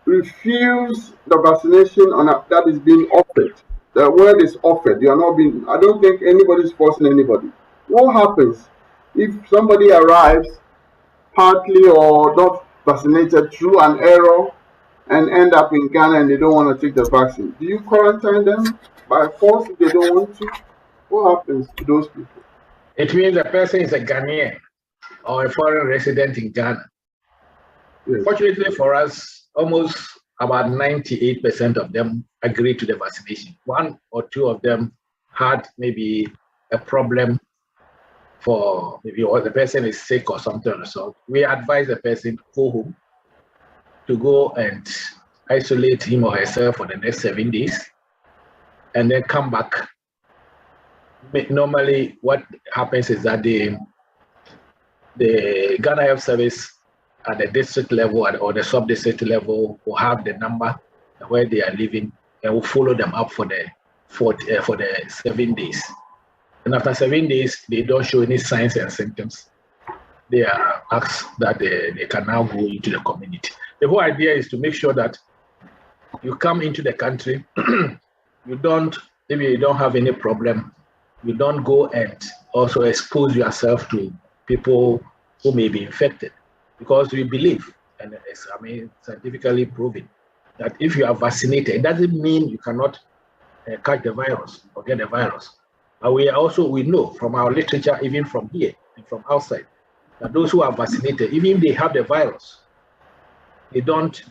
refuse the vaccination that is being offered, the word is offered, you are not being, I don't think anybody is forcing anybody. What happens if somebody arrives partly or not vaccinated through an error and end up in Ghana and they don't want to take the vaccine? Do you quarantine them by force if they don't want to? What happens to those people? It means the person is a Ghanaian or a foreign resident in Ghana. Yes. Fortunately for us, almost about 98% of them agreed to the vaccination. One or two of them had maybe a problem for maybe or the person is sick or something or so. We advise the person to go home, to go and isolate him or herself for the next 7 days, and then come back. Normally, what happens is that the Ghana Health Service at the district level or the sub-district level will have the number where they are living and will follow them up for the 7 days. And after 7 days, they don't show any signs and symptoms. They are asked that they can now go into the community. The whole idea is to make sure that you come into the country, maybe you don't have any problem, you don't go and also expose yourself to people who may be infected. Because we believe, and it's scientifically proven, that if you are vaccinated, it doesn't mean you cannot catch the virus or get the virus. But we know from our literature, even from here and from outside, that those who are vaccinated, even if they have the virus, they don't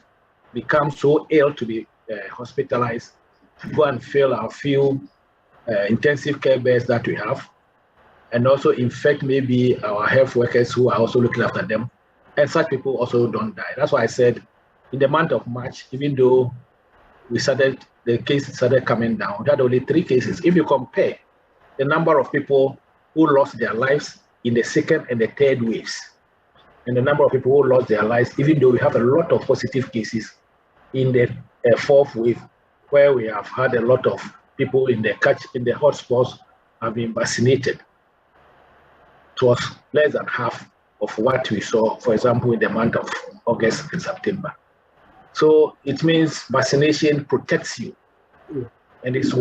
become so ill to be hospitalized, go and fill our few intensive care beds that we have, and also infect maybe our health workers who are also looking after them. And such people also don't die. That's why I said in the month of March, even though the cases started coming down, we had only 3 cases. If you compare the number of people who lost their lives in the second and the third waves, and the number of people who lost their lives, even though we have a lot of positive cases in the 4th wave, where we have had a lot of people in the hotspots have been vaccinated. It was less than half of what we saw, for example, in the month of August and September. So it means vaccination protects you. And it's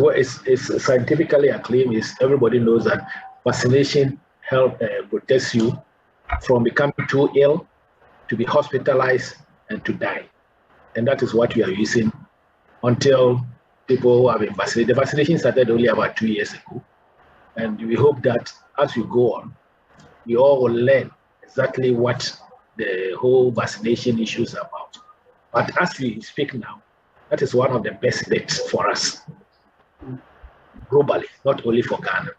scientifically acclaimed. Everybody knows that vaccination protects you from becoming too ill, to be hospitalized, and to die. And that is what we are using until people who have been vaccinated. The vaccination started only about 2 years ago. And we hope that as we go on, we all will learn exactly what the whole vaccination issue is about. But as we speak now, that is one of the best bets for us globally, not only for Ghana.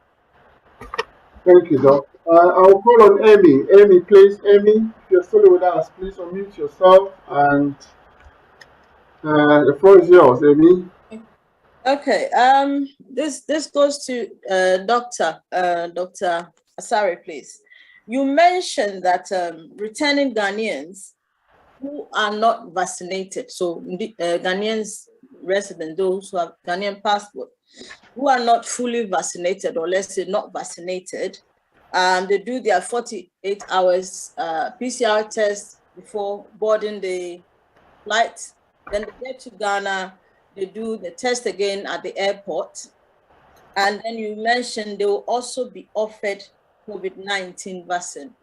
Thank you, Doc. I'll call on Amy. Amy, please. Amy, if you're still with us, please unmute yourself, and the floor is yours, Amy. Okay. This goes to Dr. Asare, please. You mentioned that returning Ghanaians who are not vaccinated, so Ghanaians residents, those who have Ghanaian passport, who are not fully vaccinated, or let's say not vaccinated, they do their 48 hours PCR test before boarding the flight. Then they get to Ghana, they do the test again at the airport. And then you mentioned they will also be offered COVID-19 vaccine.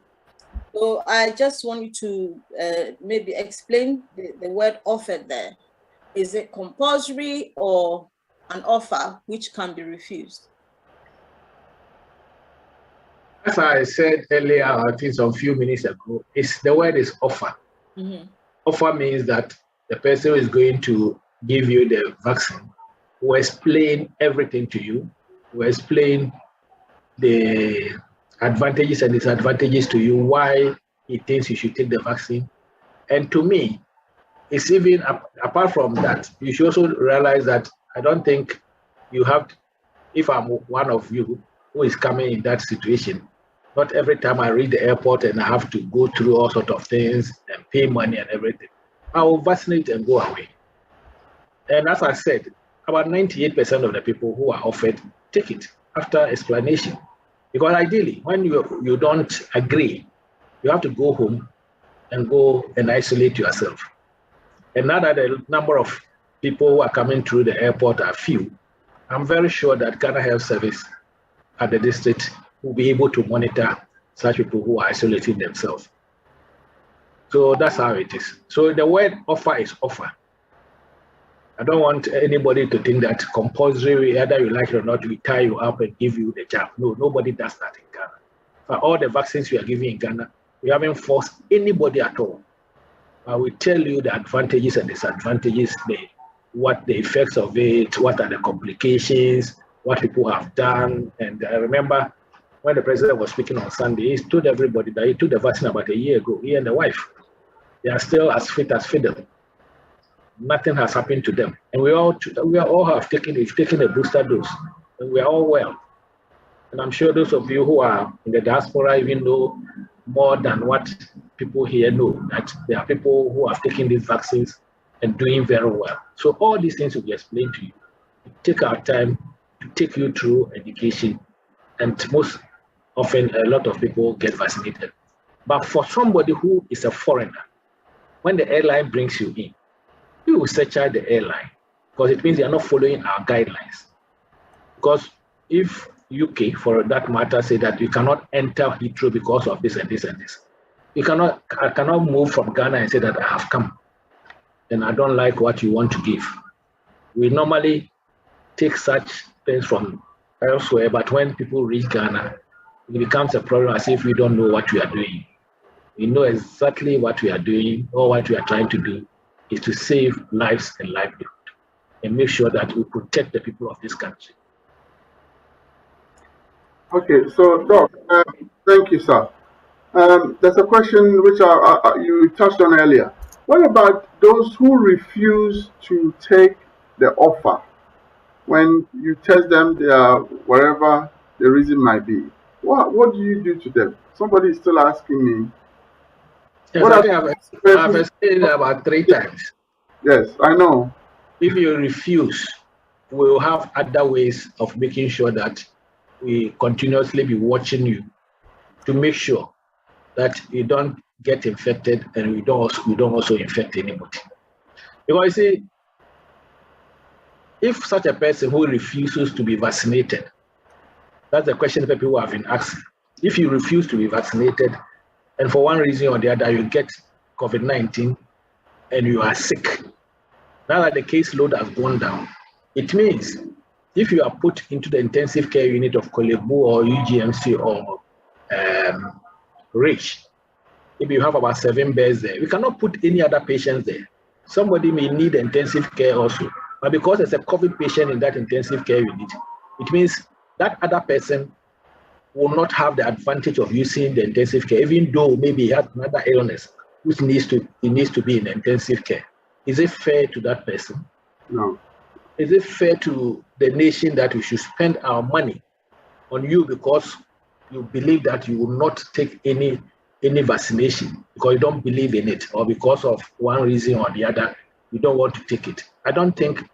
So I just want you to maybe explain the word offered there. Is it compulsory or an offer which can be refused? As I said earlier, I think some few minutes ago, the word is offer. Mm-hmm. Offer means that the person who is going to give you the vaccine will explain everything to you, will explain the advantages and disadvantages to you, why he thinks you should take the vaccine. And to me, it's even apart from that, you should also realize that I don't think you have, if I'm one of you who is coming in that situation, not every time I reach the airport and I have to go through all sorts of things and pay money and everything, I will vaccinate and go away. And as I said, about 98% of the people who are offered take it after explanation. Because ideally, when you don't agree, you have to go home and go and isolate yourself. And now that the number of people who are coming through the airport are few, I'm very sure that Ghana Health Service at the district will be able to monitor such people who are isolating themselves. So that's how it is. So the word offer is offer. I don't want anybody to think that compulsory, whether you like it or not, we tie you up and give you the jab. No, nobody does that in Ghana. For all the vaccines we are giving in Ghana, we haven't forced anybody at all. We tell you the advantages and disadvantages, what the effects of it, what are the complications, what people have done. And I remember when the president was speaking on Sunday, he told everybody that he took the vaccine about a year ago, he and the wife. They are still as fit as fiddle. Nothing has happened to them. And we've taken a booster dose, and we are all well. And I'm sure those of you who are in the diaspora even know more than what people here know, that there are people who have taken these vaccines and doing very well. So all these things will be explained to you. We take our time to take you through education, and most often a lot of people get vaccinated. But for somebody who is a foreigner, when the airline brings you in, you will search out the airline, because it means they are not following our guidelines. Because if UK, for that matter, say that you cannot enter Heathrow because of this and this and this, I cannot move from Ghana and say that I have come and I don't like what you want to give. We normally take such things from elsewhere, but when people reach Ghana, it becomes a problem as if we don't know what we are doing. We know exactly what we are doing, or what we are trying to do is to save lives and livelihood and make sure that we protect the people of this country. Okay, so Doc, thank you, sir. There's a question which you touched on earlier. What about those who refuse to take the offer when you test them, they are wherever the reason might be? What do you do to them? Somebody is still asking me. Yes, I think I've explained it about 3 times. Yes, I know. If you refuse, we will have other ways of making sure that we continuously be watching you to make sure that you don't get infected and we don't also infect anybody. Because you see, if such a person who refuses to be vaccinated, that's the question that people have been asking. If you refuse to be vaccinated and for one reason or the other you get COVID-19 and you are sick, now that the caseload has gone down, it means if you are put into the intensive care unit of Kolebu or UGMC or Rich, maybe you have about 7 beds there, we cannot put any other patients there. Somebody may need intensive care also, but because there's a COVID patient in that intensive care unit, it means that other person will not have the advantage of using the intensive care, even though maybe he has another illness which needs to be in intensive care. Is it fair to that person? No. Is it fair to the nation that we should spend our money on you because you believe that you will not take any any vaccination because you don't believe in it or because of one reason or the other, you don't want to take it. I don't think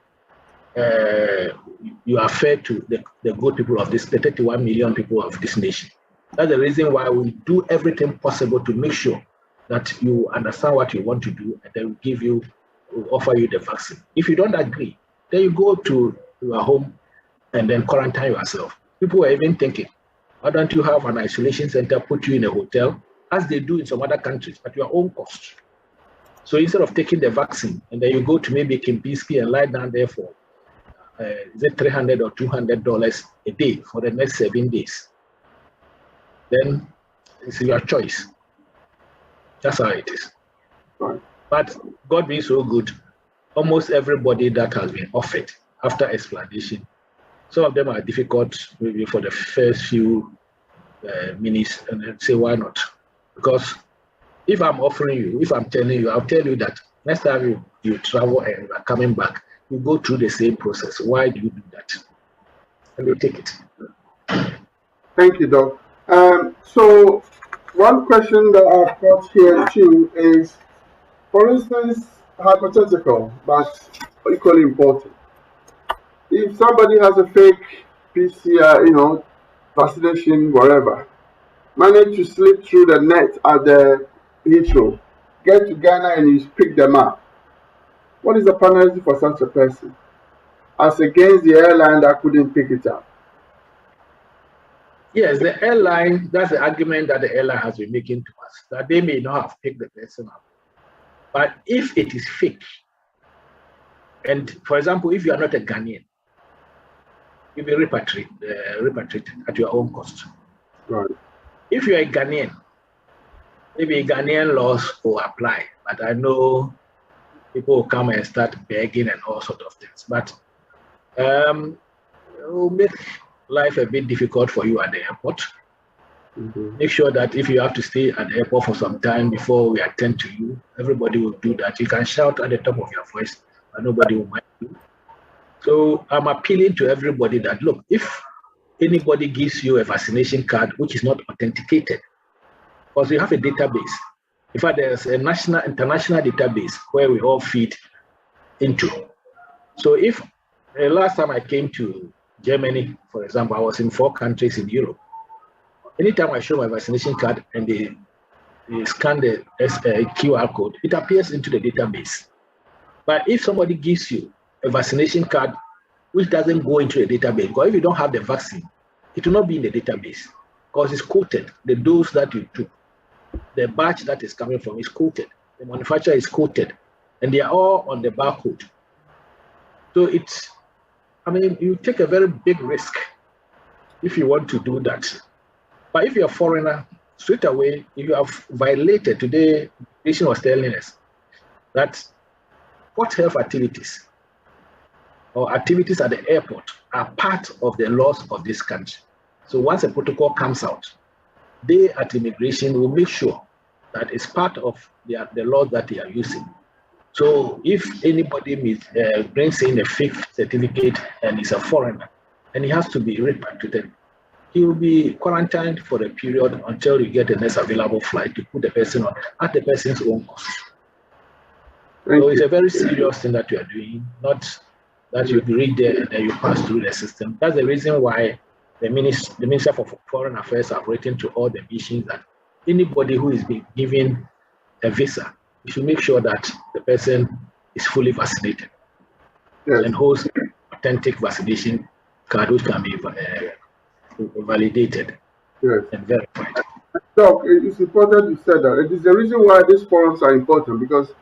you are fair to the good people of this, the 31 million people of this nation. That's the reason why we do everything possible to make sure that you understand what you want to do, and then we offer you the vaccine. If you don't agree, then you go to your home and then quarantine yourself. People are even thinking, why don't you have an isolation center, put you in a hotel, as they do in some other countries, at your own cost? So instead of taking the vaccine, and then you go to maybe Kempinski and lie down there for, is it $300 or $200 a day for the next 7 days? Then it's your choice. That's how it is. Right. But God being so good, almost everybody that has been offered after explanation, some of them are difficult maybe for the first few minutes, and then say, why not? Because if I'm offering you, if I'm telling you, I'll tell you that next time you travel and are coming back, you go through the same process. Why do you do that? And you take it. Thank you, Doc. So one question that I've got here too is, for instance, hypothetical, but equally important. If somebody has a fake PCR, vaccination, whatever, manage to slip through the net at the Heathrow, get to Ghana and you pick them up, what is the penalty for such a person, as against the airline that couldn't pick it up? Yes, the airline, that's the argument that the airline has been making to us, that they may not have picked the person up. But if it is fake, and for example, if you are not a Ghanaian, you'll be repatriated at your own cost. Right. If you're a Ghanaian, maybe Ghanaian laws will apply, but I know people will come and start begging and all sorts of things. But it will make life a bit difficult for you at the airport. Mm-hmm. Make sure that if you have to stay at the airport for some time before we attend to you, everybody will do that. You can shout at the top of your voice, but nobody will mind you. So I'm appealing to everybody that, look, if anybody gives you a vaccination card which is not authenticated, because we have a database. In fact, there's a international database where we all feed into. So if the last time I came to Germany, for example, I was in 4 countries in Europe. Anytime I show my vaccination card and they scan the QR code, it appears into the database. But if somebody gives you a vaccination card which doesn't go into the database, because if you don't have the vaccine, it will not be in the database because it's quoted. The dose that you took, the batch that is coming from is quoted. The manufacturer is quoted, and they are all on the barcode. So you take a very big risk if you want to do that. But if you're a foreigner, straight away, if you have violated, today, the patient was telling us that what health activities or activities at the airport are part of the laws of this country. So once a protocol comes out, they at immigration will make sure that it's part of the law that they are using. So if anybody brings in a fake certificate and is a foreigner and he has to be repatriated, he will be quarantined for a period until you get the next available flight to put the person on at the person's own cost. So it's a very serious thing that you are doing, not that you read there and then you pass through the system. That's the reason why the Minister for Foreign Affairs have written to all the missions that anybody who is being given a visa, you should make sure that the person is fully vaccinated and holds authentic vaccination card which can be validated and verified. Doc, it's important you said that. It is the reason why these forums are important, because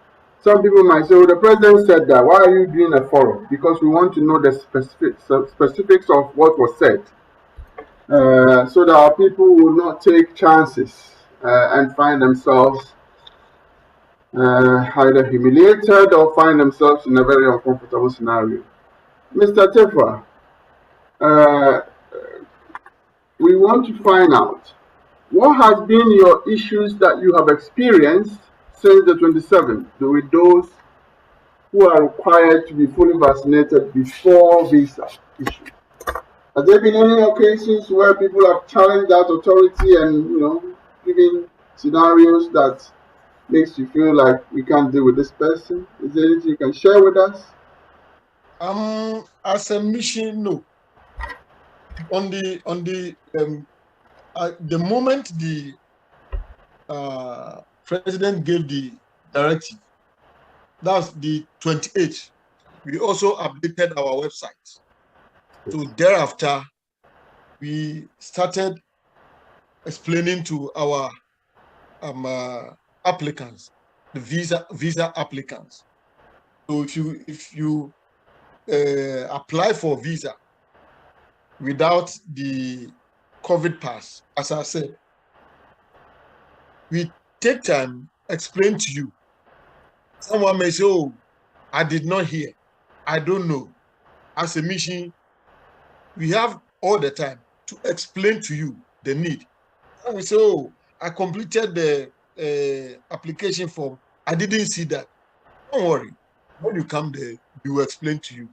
some people might say, well, the president said that. Why are you doing a forum? Because we want to know the specifics of what was said, so that our people will not take chances and find themselves either humiliated or find themselves in a very uncomfortable scenario. Mr. Tefa, we want to find out, what has been your issues that you have experienced since the 27th with those who are required to be fully vaccinated before visa issue? Has there been any occasions where people have challenged that authority and, giving scenarios that makes you feel like we can't deal with this person? Is there anything you can share with us? As a mission, no. On the moment the president gave the directive, that's the 28th, we also updated our website. So thereafter, we started explaining to our applicants, the visa applicants. So if you apply for visa without the COVID pass, as I said, we take time, explain to you. Someone may say, oh, I did not hear, I don't know. As a mission, we have all the time to explain to you the need. And we say, oh, I completed the application form, I didn't see that. Don't worry. When you come there, we will explain to you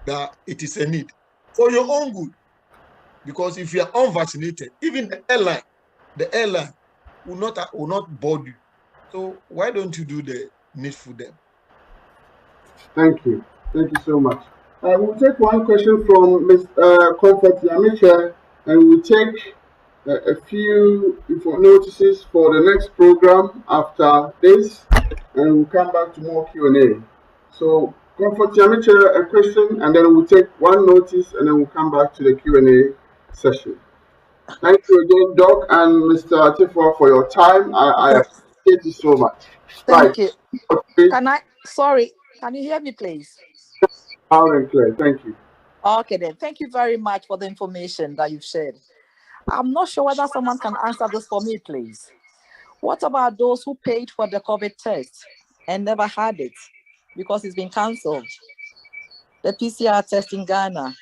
that it is a need for your own good. Because if you are unvaccinated, even the airline will not board you. So why don't you do the needful then? Thank you. Thank you so much. We'll take one question from Ms. Comfort Yamiche, and we'll take a few notices for the next program after this, and we'll come back to more Q&A. So, Comfort Yamiche, a question, and then we'll take one notice, and then we'll come back to the Q&A session. Thank you again, Doc and Mr. Atifo, for your time. I appreciate you so much. Thank you. Can you hear me, please? Loud and clear. Thank you. Okay, then. Thank you very much for the information that you've shared. I'm not sure whether someone can answer this for me, please. What about those who paid for the COVID test and never had it because it's been cancelled? The PCR test in Ghana.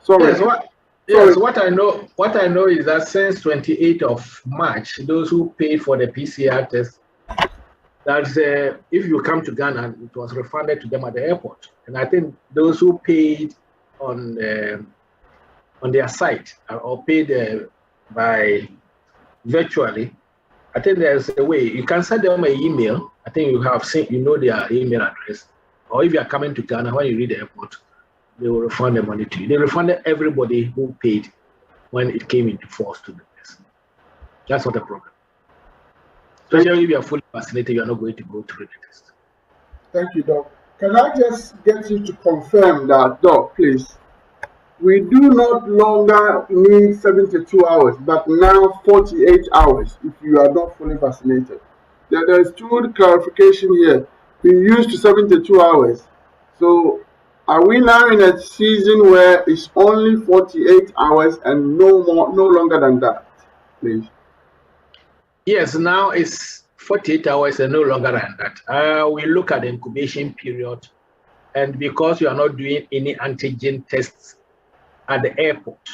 Sorry. What I know is that since 28th of March, those who paid for the PCR test, that's if you come to Ghana, it was refunded to them at the airport. And I think those who paid on their site or paid by virtually, I think there's a way you can send them an email. I think you have seen, their email address, or if you are coming to Ghana, when you reach the airport, they will refund the money to you. They refunded everybody who paid when it came into force to the person. That's not a problem. Especially if you are fully vaccinated, you are not going to go through the test. Thank you, Doc. Can I just get you to confirm that, Doc, please? We do not longer need 72 hours, but now 48 hours if you are not fully vaccinated. There is two clarification here. We used to 72 hours. So are we now in a season where it's only 48 hours and no longer than that, please? Yes, now it's 48 hours and no longer than that. We look at the incubation period, and because you are not doing any antigen tests at the airport,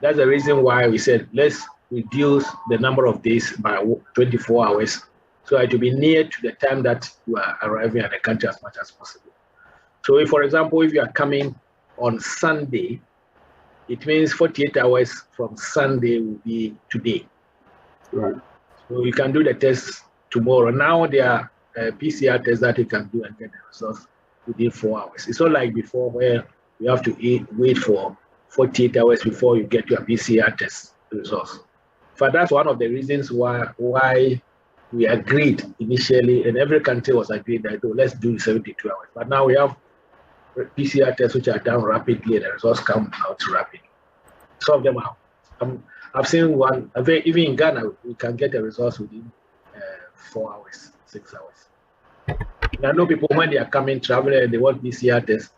that's the reason why we said let's reduce the number of days by 24 hours so it will be near to the time that you are arriving at the country as much as possible. So if, for example, if you are coming on Sunday, it means 48 hours from Sunday will be today. Right. So you can do the test tomorrow. Now there are PCR tests that you can do and get the results within 4 hours. It's not like before where you have to wait for 48 hours before you get your PCR test results. But that's one of the reasons why we agreed initially, and every country was agreed that let's do 72 hours. But now we have PCR tests which are done rapidly and the results come out rapidly. Some of them are. I've seen one, even in Ghana, we can get the results within 4 hours, 6 hours. And I know people, when they are coming, traveling, and they want PCR tests,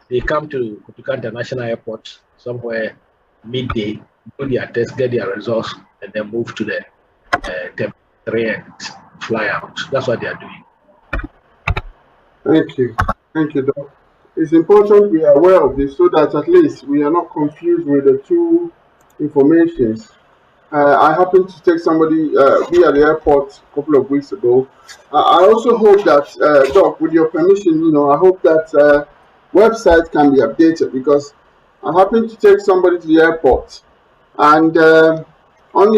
they come to Kotoka International Airport somewhere midday, do their test, get their results, and then move to the terminal and fly out. That's what they are doing. Thank you. Thank you, Doc. It's important we are aware of this so that at least we are not confused with the two informations. I happened to take somebody via the airport a couple of weeks ago. I also hope that, Doc, with your permission, I hope that website can be updated, because I happened to take somebody to the airport and on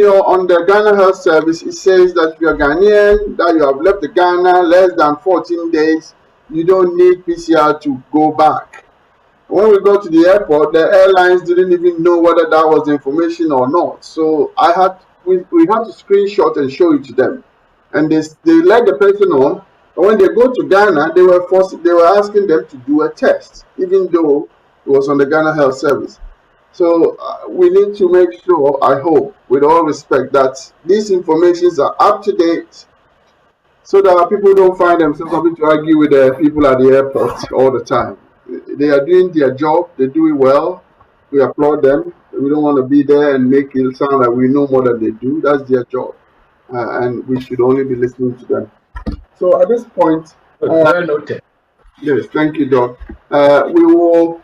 the Ghana Health Service, it says that if you're Ghanaian, that you have left the Ghana less than 14 days, you don't need PCR to go back. When we got to the airport, the airlines didn't even know whether that was the information or not. So we had to screenshot and show it to them, and they let the person on. And when they go to Ghana, they were asking them to do a test, even though it was on the Ghana Health Service. So we need to make sure, I hope, with all respect, that these informations are up to date, so that people don't find themselves having to argue with the people at the airport all the time. They are doing their job, they do it well, we applaud them. We don't want to be there and make it sound like we know more than they do. That's their job, and we should only be listening to them. So at this point, well noted. yes, thank you, Doc. We will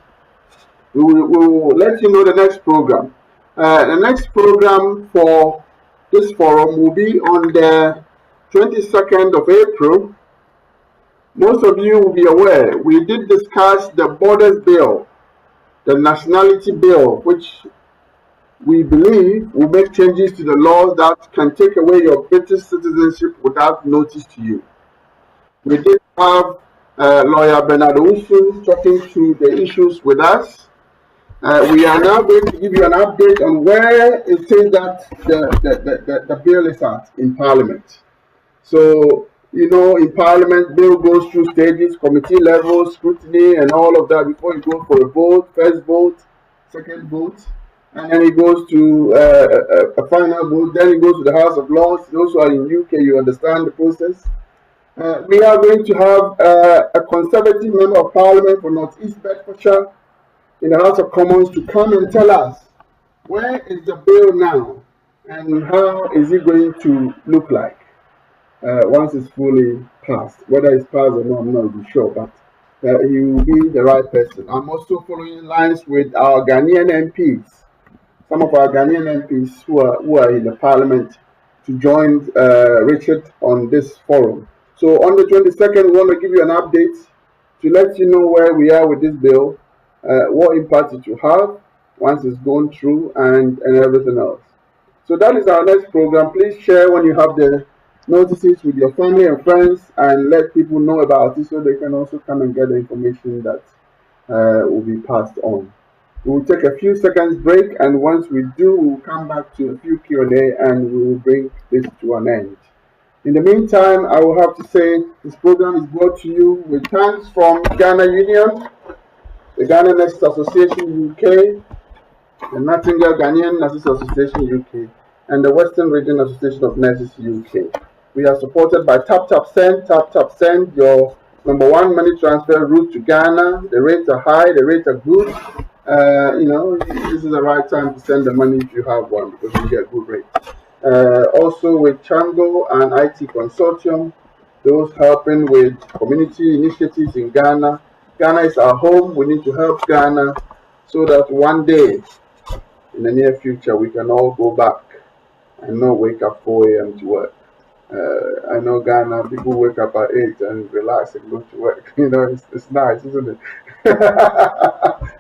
let you know the next program. The next program for this forum will be on the 22nd of April. Most of you will be aware, we did discuss the Borders Bill, the Nationality Bill, which we believe will make changes to the laws that can take away your British citizenship without notice to you. We did have lawyer Bernard Owusu talking to the issues with us. We are now going to give you an update on where it is that the bill is at in Parliament. So, in Parliament, bill goes through stages, committee level, scrutiny, and all of that before it goes for a vote, first vote, second vote, and then it goes to a final vote. Then it goes to the House of Lords. Those who are in UK, you understand the process. We are going to have a Conservative member of Parliament for North East Bedfordshire in the House of Commons to come and tell us where is the bill now and how is it going to look like once it's fully passed. Whether it's passed or not, I'm not even sure, but he will be the right person. I'm also following lines with our Ghanaian MPs, some of our Ghanaian MPs who are in the Parliament, to join Richard on this forum. So on the 22nd, we want to give you an update to let you know where we are with this bill, what impact it will have once it's gone through, and everything else. So that is our next program. Please share when you have the notices with your family and friends, and let people know about it so they can also come and get the information that will be passed on. We will take a few seconds break, and once we do, we will come back to a few Q&A and we will bring this to an end. In the meantime, I will have to say this program is brought to you with thanks from Ghana Union, the Ghana Nurses Association UK, the Nightingale Ghanaian Nurses Association UK, and the Western Region Association of Nurses UK. We are supported by Tap Tap Send. Tap Tap Send, your #1 money transfer route to Ghana. The rates are high, the rates are good. This is the right time to send the money if you have one, because you get good rates. Also with Chango and IT Consortium, those helping with community initiatives in Ghana. Ghana is our home. We need to help Ghana so that one day in the near future we can all go back and not wake up 4 a.m. to work. I know Ghana, people wake up at 8 and relax and go to work. It's nice, isn't it?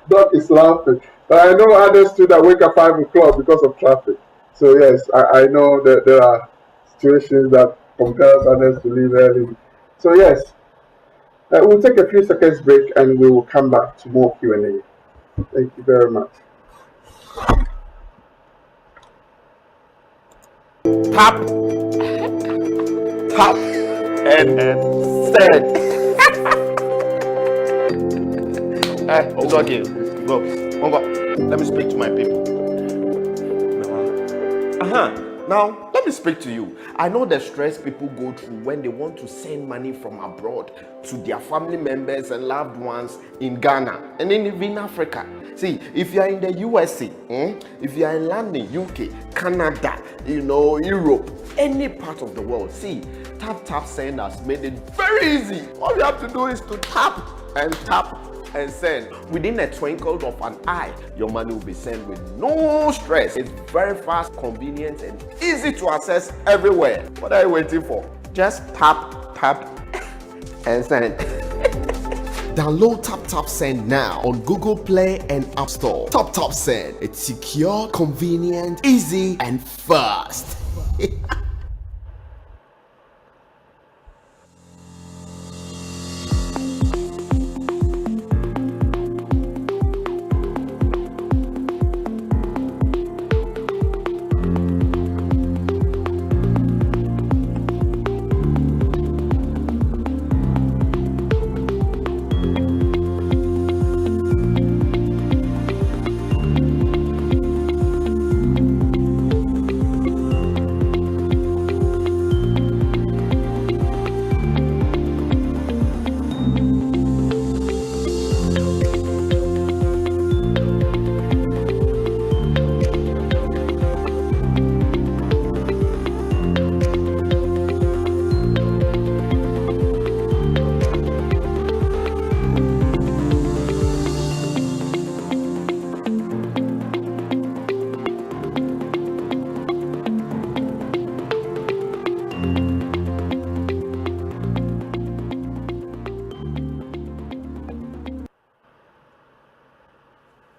Doc is laughing. But I know others too that wake up 5 o'clock because of traffic. So yes, I know that there are situations that compels others to leave early. So yes, we'll take a few seconds break and we will come back to more Q&A. Thank you very much. Tap, and send. It's okay. Go. Let me speak to my people. Now, let me speak to you. I know the stress people go through when they want to send money from abroad to their family members and loved ones in Ghana and even in Africa. See, if you are in the USA, if you are in London, UK, Canada, Europe, any part of the world, see, Tap Send has made it very easy. All you have to do is to tap and send. Within a twinkle of an eye, your money will be sent with no stress. It's very fast, convenient, and easy to access everywhere. What are you waiting for? Just tap and send. Download Tap Send now on Google Play and App Store. Tap Send. It's secure, convenient, easy, and fast.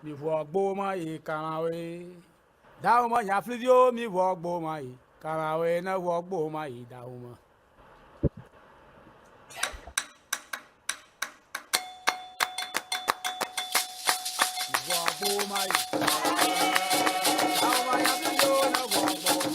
Mi vogbo mai karawe, dauma ya flidio mi vogbo mai karawe na vogbo mai dauma. Mi vogbo mai, dauma ya flidio na vogbo mai.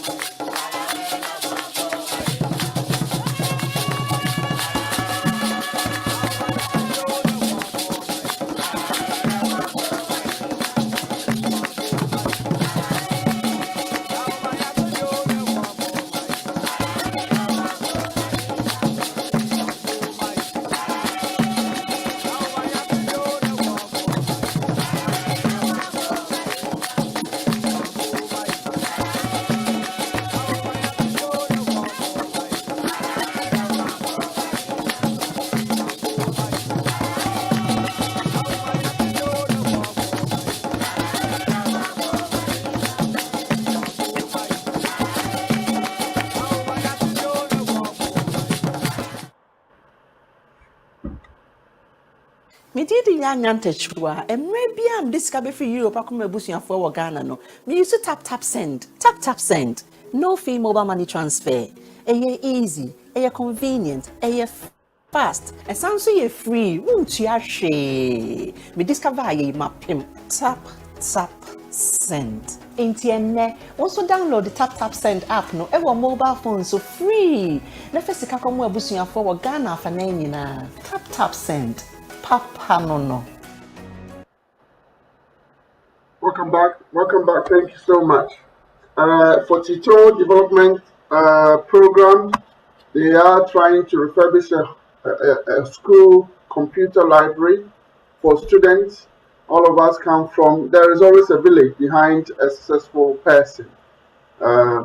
Me did the young antechua, and maybe I'm discovered for Europe. I come a bush and for Ghana. No, me used to tap send, tap send. No fee mobile money transfer. Easy, convenient, fast. And sounds so free. Won't you share? Me discover map him. Tap send. Intienne. Also download the tap send app. No, ever mobile phone so free. Never see come a bush and for Ghana for name. Tap send. Papa no. Welcome back. Thank you so much. For Tito Development Program, they are trying to refurbish a school computer library for students. All of us come from, there is always a village behind a successful person.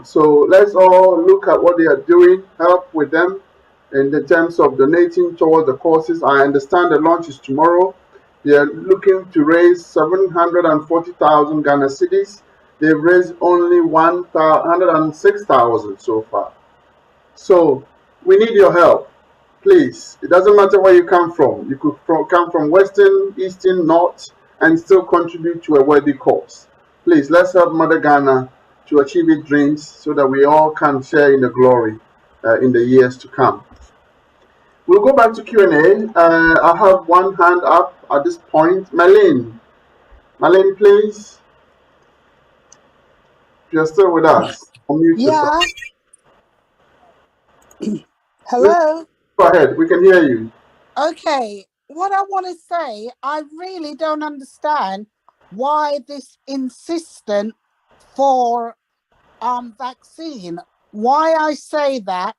So let's all look at what they are doing, help with them in the terms of donating towards the courses. I understand the launch is tomorrow. They are looking to raise 740,000 Ghana cedis. They've raised only 106,000 so far. So we need your help, please. It doesn't matter where you come from. You could come from Western, Eastern, North, and still contribute to a worthy cause. Please, let's help Mother Ghana to achieve its dreams so that we all can share in the glory in the years to come. We'll go back to Q&A. I have one hand up at this point. Marlene, please. If you're still with us, unmute yourself. Hello. Go ahead. We can hear you. Okay. What I want to say, I really don't understand why this insistence for vaccine. Why I say that,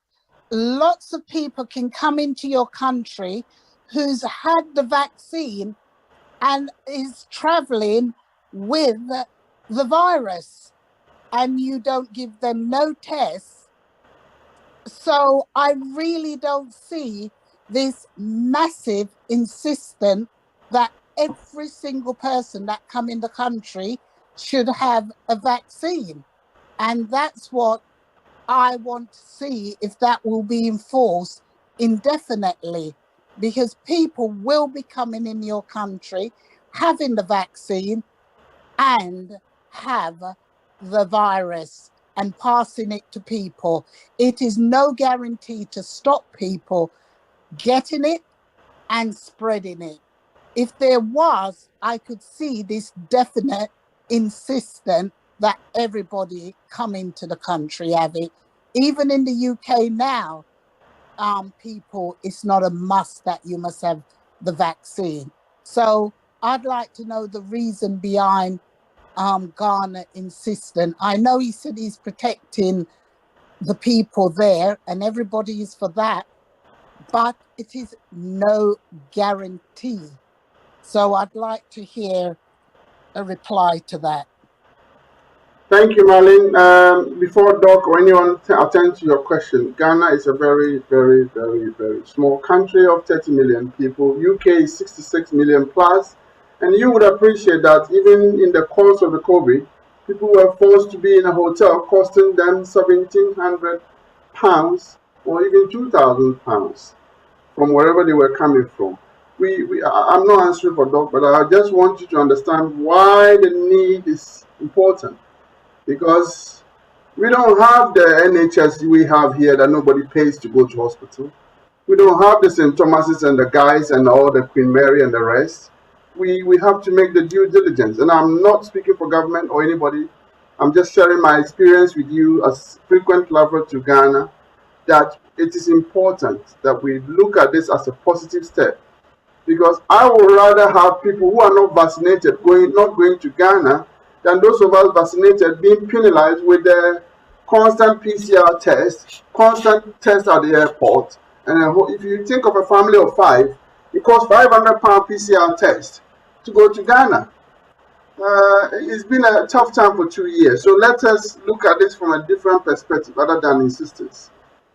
lots of people can come into your country who's had the vaccine and is traveling with the virus, and you don't give them no tests. So I really don't see this massive insistence that every single person that come in the country should have a vaccine. And that's what I want to see, if that will be enforced indefinitely. because people will be coming in your country, having the vaccine and have the virus and passing it to people. It is no guarantee to stop people getting it and spreading it. If there was, I could see this definite insistence that everybody come into the country have it. Even in the UK now, people, it's not a must that you must have the vaccine. So I'd like to know the reason behind Ghana insisting. I know he said he's protecting the people there and everybody is for that, but it is no guarantee. So I'd like to hear a reply to that. Thank you, Marlene. Before Doc or anyone attends to your question, Ghana is a very, very, very, very small country of 30 million people. UK is 66 million plus. And you would appreciate that even in the course of the COVID, people were forced to be in a hotel costing them £1,700 or even £2,000 from wherever they were coming from. I'm not answering for Doc, but I just want you to understand why the need is important. Because we don't have the NHS we have here that nobody pays to go to hospital. We don't have the St. Thomas's and the guys and all the Queen Mary and the rest. We have to make the due diligence. And I'm not speaking for government or anybody. I'm just sharing my experience with you as frequent traveler to Ghana, that it is important that we look at this as a positive step. Because I would rather have people who are not vaccinated not going to Ghana than those of us vaccinated being penalized with the constant PCR test, constant test at the airport. And if you think of a family of 5, it costs £500 PCR test to go to Ghana. It's been a tough time for 2 years. So let us look at this from a different perspective other than insistence.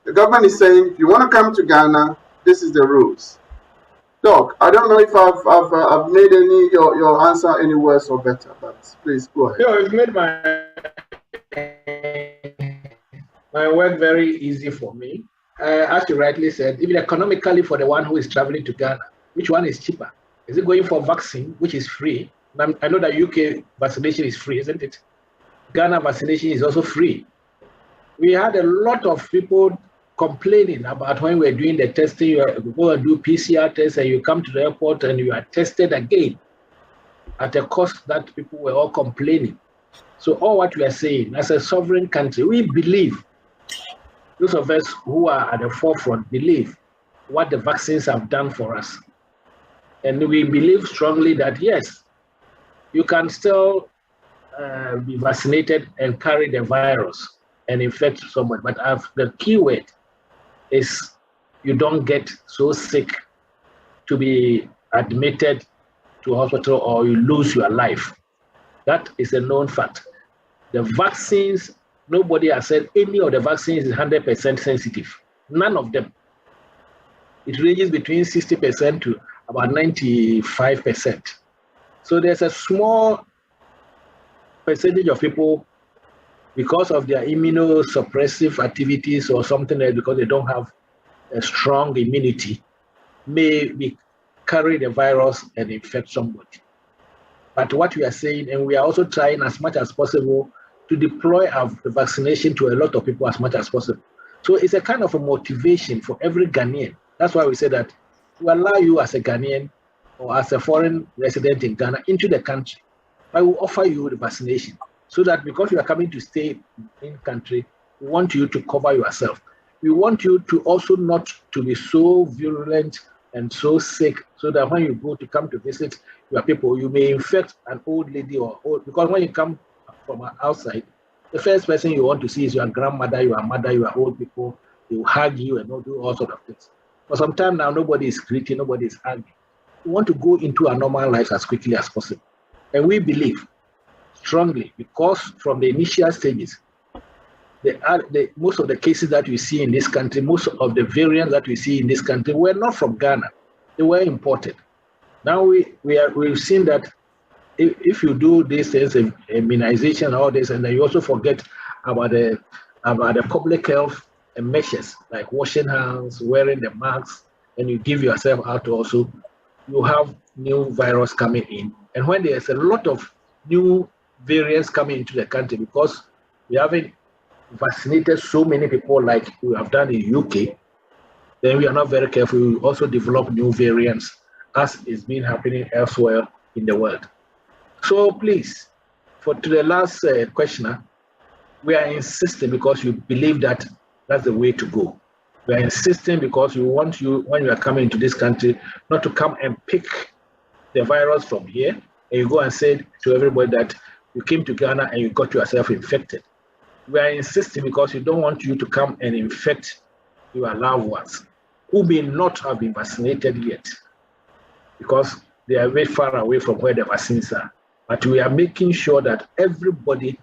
The government is saying, if you want to come to Ghana, this is the rules. Doc, I don't know if I've made your answer any worse or better, but please go ahead. No, you've made my work very easy for me. As you rightly said, even economically for the one who is traveling to Ghana, which one is cheaper? Is it going for vaccine, which is free? I know that UK vaccination is free, isn't it? Ghana vaccination is also free. We had a lot of people complaining about when we're doing the testing, you go and do PCR tests and you come to the airport and you are tested again at a cost that people were all complaining. So all what we are saying, as a sovereign country, we believe, those of us who are at the forefront believe what the vaccines have done for us. And we believe strongly that yes, you can still be vaccinated and carry the virus and infect someone. But the key word is you don't get so sick to be admitted to a hospital or you lose your life. That is a known fact. The vaccines, nobody has said any of the vaccines is 100% sensitive. None of them. It ranges between 60% to about 95%. So there's a small percentage of people, because of their immunosuppressive activities or something else, because they don't have a strong immunity, may carry the virus and infect somebody. But what we are saying, and we are also trying as much as possible to deploy the vaccination to a lot of people as much as possible. So it's a kind of a motivation for every Ghanaian. That's why we say that we allow you as a Ghanaian or as a foreign resident in Ghana into the country, but we offer you the vaccination. So that because you are coming to stay in country, we want you to cover yourself. We want you to also not to be so virulent and so sick, so that when you go to come to visit your people, you may infect an old lady or old, because when you come from outside, the first person you want to see is your grandmother, your mother, your old people. They will hug you and do all sorts of things. For some time now, nobody is greeting, nobody is hugging. We want to go into our normal lives as quickly as possible. And we believe strongly, because from the initial stages, most of the cases that we see in this country, most of the variants that we see in this country were not from Ghana. They were imported. Now we've seen that if you do these things, immunization, all this, and then you also forget about the public health measures like washing hands, wearing the masks, and you give yourself out also, you have new virus coming in. And when there's a lot of new variants coming into the country, because we haven't vaccinated so many people like we have done in UK, then we are not very careful. We also develop new variants as is been happening elsewhere in the world. So please, to the last questioner, we are insisting because you believe that that's the way to go. We are insisting because we want you, when you are coming into this country, not to come and pick the virus from here and you go and say to everybody that you came to Ghana and you got yourself infected. We are insisting because we don't want you to come and infect your loved ones who may not have been vaccinated yet because they are very far away from where the vaccines are. But we are making sure that everybody,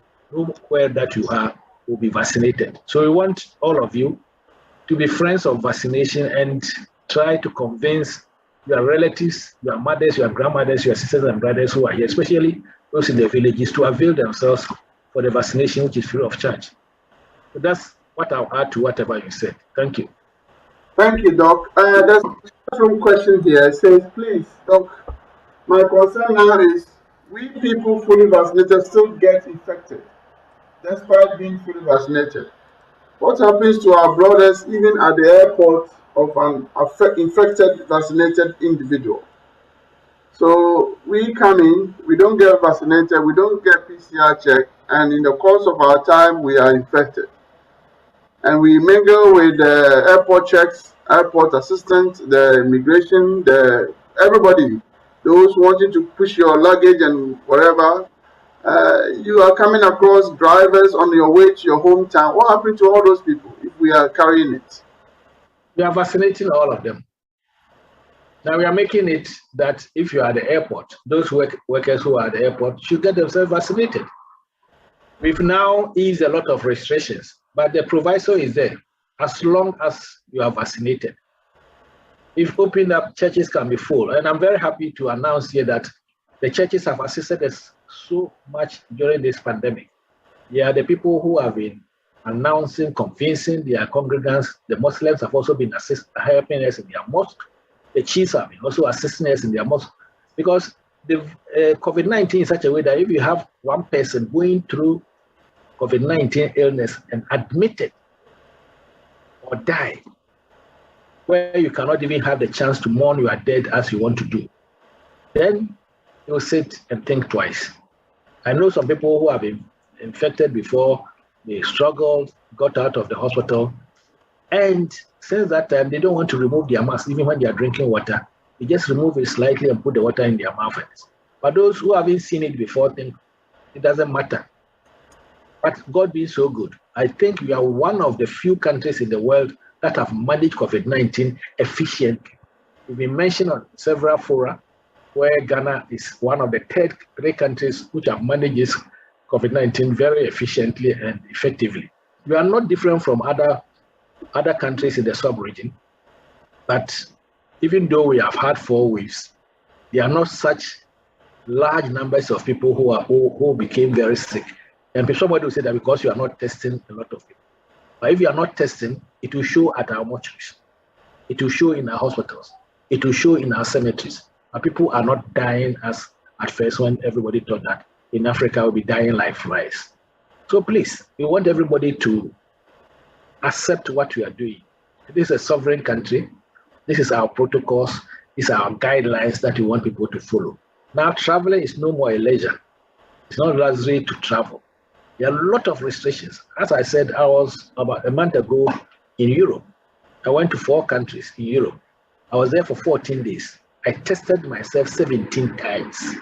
where that you are, will be vaccinated. So we want all of you to be friends of vaccination and try to convince your relatives, your mothers, your grandmothers, your sisters and brothers who are here, especially those in the villages, to avail themselves for the vaccination, which is free of charge. So that's what I'll add to whatever you said. Thank you. Thank you, Doc. There's some question here. It says, please, Doc, my concern now is we people fully vaccinated still get infected despite being fully vaccinated. What happens to our brothers even at the airport of an infected vaccinated individual? So we come in, we don't get vaccinated, we don't get PCR check, and in the course of our time, we are infected. And we mingle with the airport checks, airport assistants, the immigration, everybody, those wanting to push your luggage and whatever. You are coming across drivers on your way to your hometown. What happened to all those people if we are carrying it? We are vaccinating all of them. Now we are making it that if you are at the airport, those workers who are at the airport should get themselves vaccinated. We've now eased a lot of restrictions, but the proviso is there as long as you are vaccinated. If opened up, churches can be full. And I'm very happy to announce here that the churches have assisted us so much during this pandemic. They are the people who have been announcing, convincing their congregants. The Muslims have also been helping us in their mosque. The chiefs have been also assisting us in their mosque. Because the COVID-19 is such a way that if you have one person going through COVID-19 illness and admitted or die, where you cannot even have the chance to mourn your dead as you want to do, then you'll sit and think twice. I know some people who have been infected before, they struggled, got out of the hospital, and since that time, they don't want to remove their mask, even when they are drinking water. They just remove it slightly and put the water in their mouth. But those who haven't seen it before think it doesn't matter. But God being so good, I think we are one of the few countries in the world that have managed COVID-19 efficiently. We've been mentioned on several fora where Ghana is one of the three countries which have managed this COVID-19 very efficiently and effectively. We are not different from other countries in the sub-region, but even though we have had 4 waves, there are not such large numbers of people who became very sick. And somebody will say that because you are not testing a lot of people. But if you are not testing, it will show at our mortuaries. It will show in our hospitals. It will show in our cemeteries. But people are not dying as at first when everybody thought that in Africa we'll be dying like flies. So please, we want everybody to accept what we are doing. This is a sovereign country. This is our protocols. These are our guidelines that we want people to follow. Now, traveling is no more a leisure. It's not luxury to travel. There are a lot of restrictions. As I said, I was about a month ago in Europe. I went to 4 countries in Europe. I was there for 14 days. I tested myself 17 times.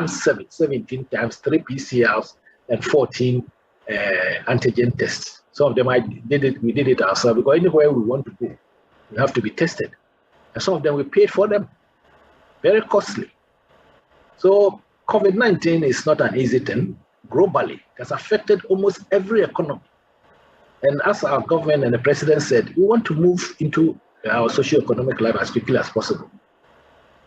17 times, 3 PCRs and 14 antigen tests. Some of them we did it ourselves because anywhere we want to go, we have to be tested. And some of them we paid for them. Very costly. So COVID-19 is not an easy thing. Globally, it has affected almost every economy. And as our government and the president said, we want to move into our socio-economic life as quickly as possible.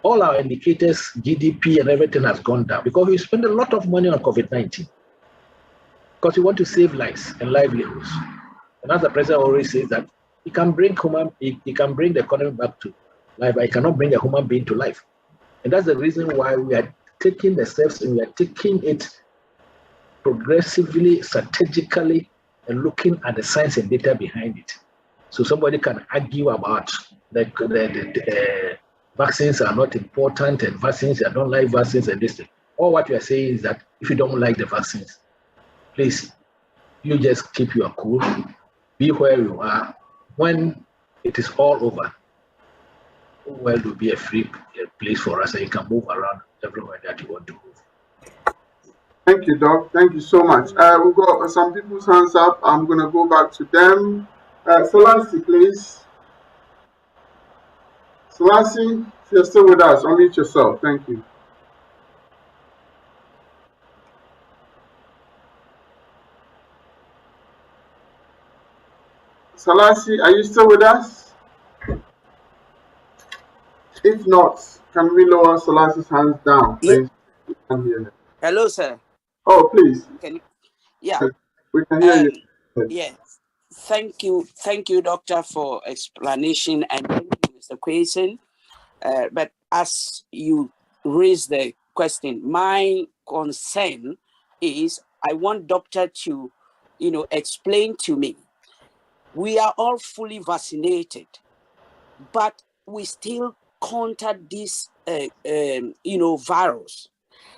All our indicators, GDP and everything has gone down because we spend a lot of money on COVID-19 because we want to save lives and livelihoods. And as the president always says that It can bring it can bring the economy back to life, but it cannot bring a human being to life. And that's the reason why we are taking the steps and we are taking it progressively, strategically, and looking at the science and data behind it. So somebody can argue about the vaccines are not important and vaccines, I don't like vaccines and this thing. All what we are saying is that if you don't like the vaccines, please, you just keep your cool, be where you are. When it is all over, the world will be a free place for us and you can move around everywhere that you want to move. Thank you, Doc. Thank you so much. We've got some people's hands up. I'm going to go back to them. Selassie, please. Selassie, if you're still with us, unmute yourself. Thank you. Selassie, are you still with us? If not, can we lower Selassie's hands down, please? We can hear you. Hello, sir. Oh, please. Can you, yeah. We can hear you. Yeah. Thank you, Doctor, for explanation, and thank you, Mr. Quayson. But as you raised the question, my concern is I want Doctor to, explain to me. We are all fully vaccinated, but we still counter this, virus.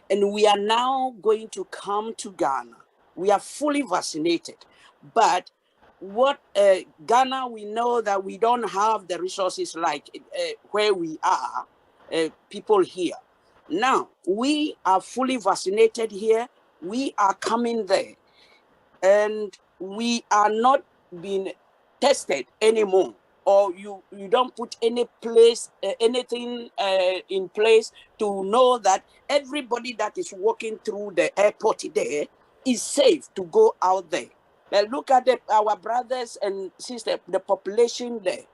And we are now going to come to Ghana. We are fully vaccinated, but Ghana, we know that we don't have the resources like where we are, people here. Now, we are fully vaccinated here. We are coming there, and we are not being tested anymore. Or you don't put anything in place to know that everybody that is walking through the airport there is safe to go out there. Now look at our brothers and sisters, the population there.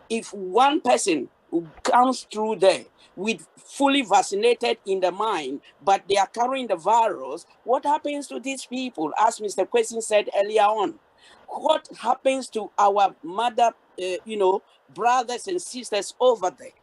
If one person who comes through there with fully vaccinated in the mind, but they are carrying the virus, what happens to these people? As Mr. Quayson said earlier on, what happens to our mother, brothers and sisters over there?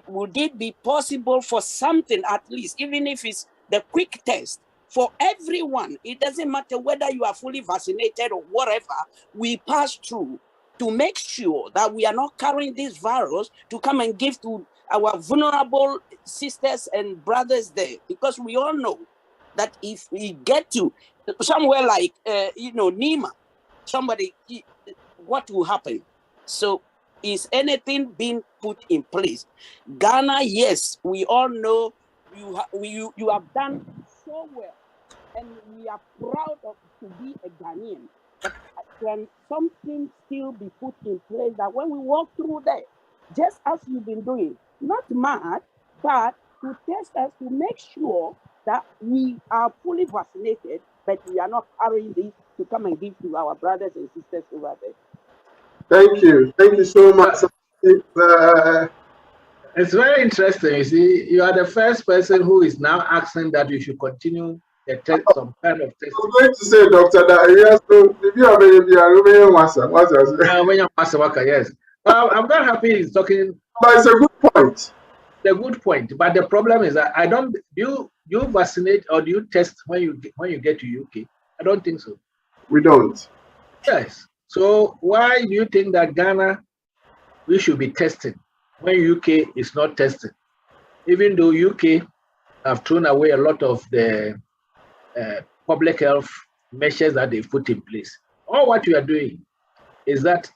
Would it be possible for something, at least, even if it's the quick test, for everyone? It doesn't matter whether you are fully vaccinated or whatever, we pass through to make sure that we are not carrying this virus to come and give to our vulnerable sisters and brothers there. Because we all know that if we get to somewhere like, Nima, somebody, what will happen? So is anything being put in place? Ghana, yes, we all know you have done so well, and we are proud to be a Ghanaian. But can something still be put in place that when we walk through there, just as you've been doing, not mad, but to test us to make sure that we are fully vaccinated, but we are not carrying this to come and give to our brothers and sisters over there? Thank you. Thank you so much. It's very interesting. You see, you are the first person who is now asking that you should continue some kind of testing. I'm going to say, Doctor, that if you have yes. Well, I'm not happy he's talking. But it's a good point. The good point. But the problem is that I don't. Do you vaccinate or do you test when you get to UK? I don't think so. We don't. Yes. So why do you think that Ghana we should be testing when UK is not testing? Even though UK have thrown away a lot of the public health measures that they've put in place. All what you are doing is that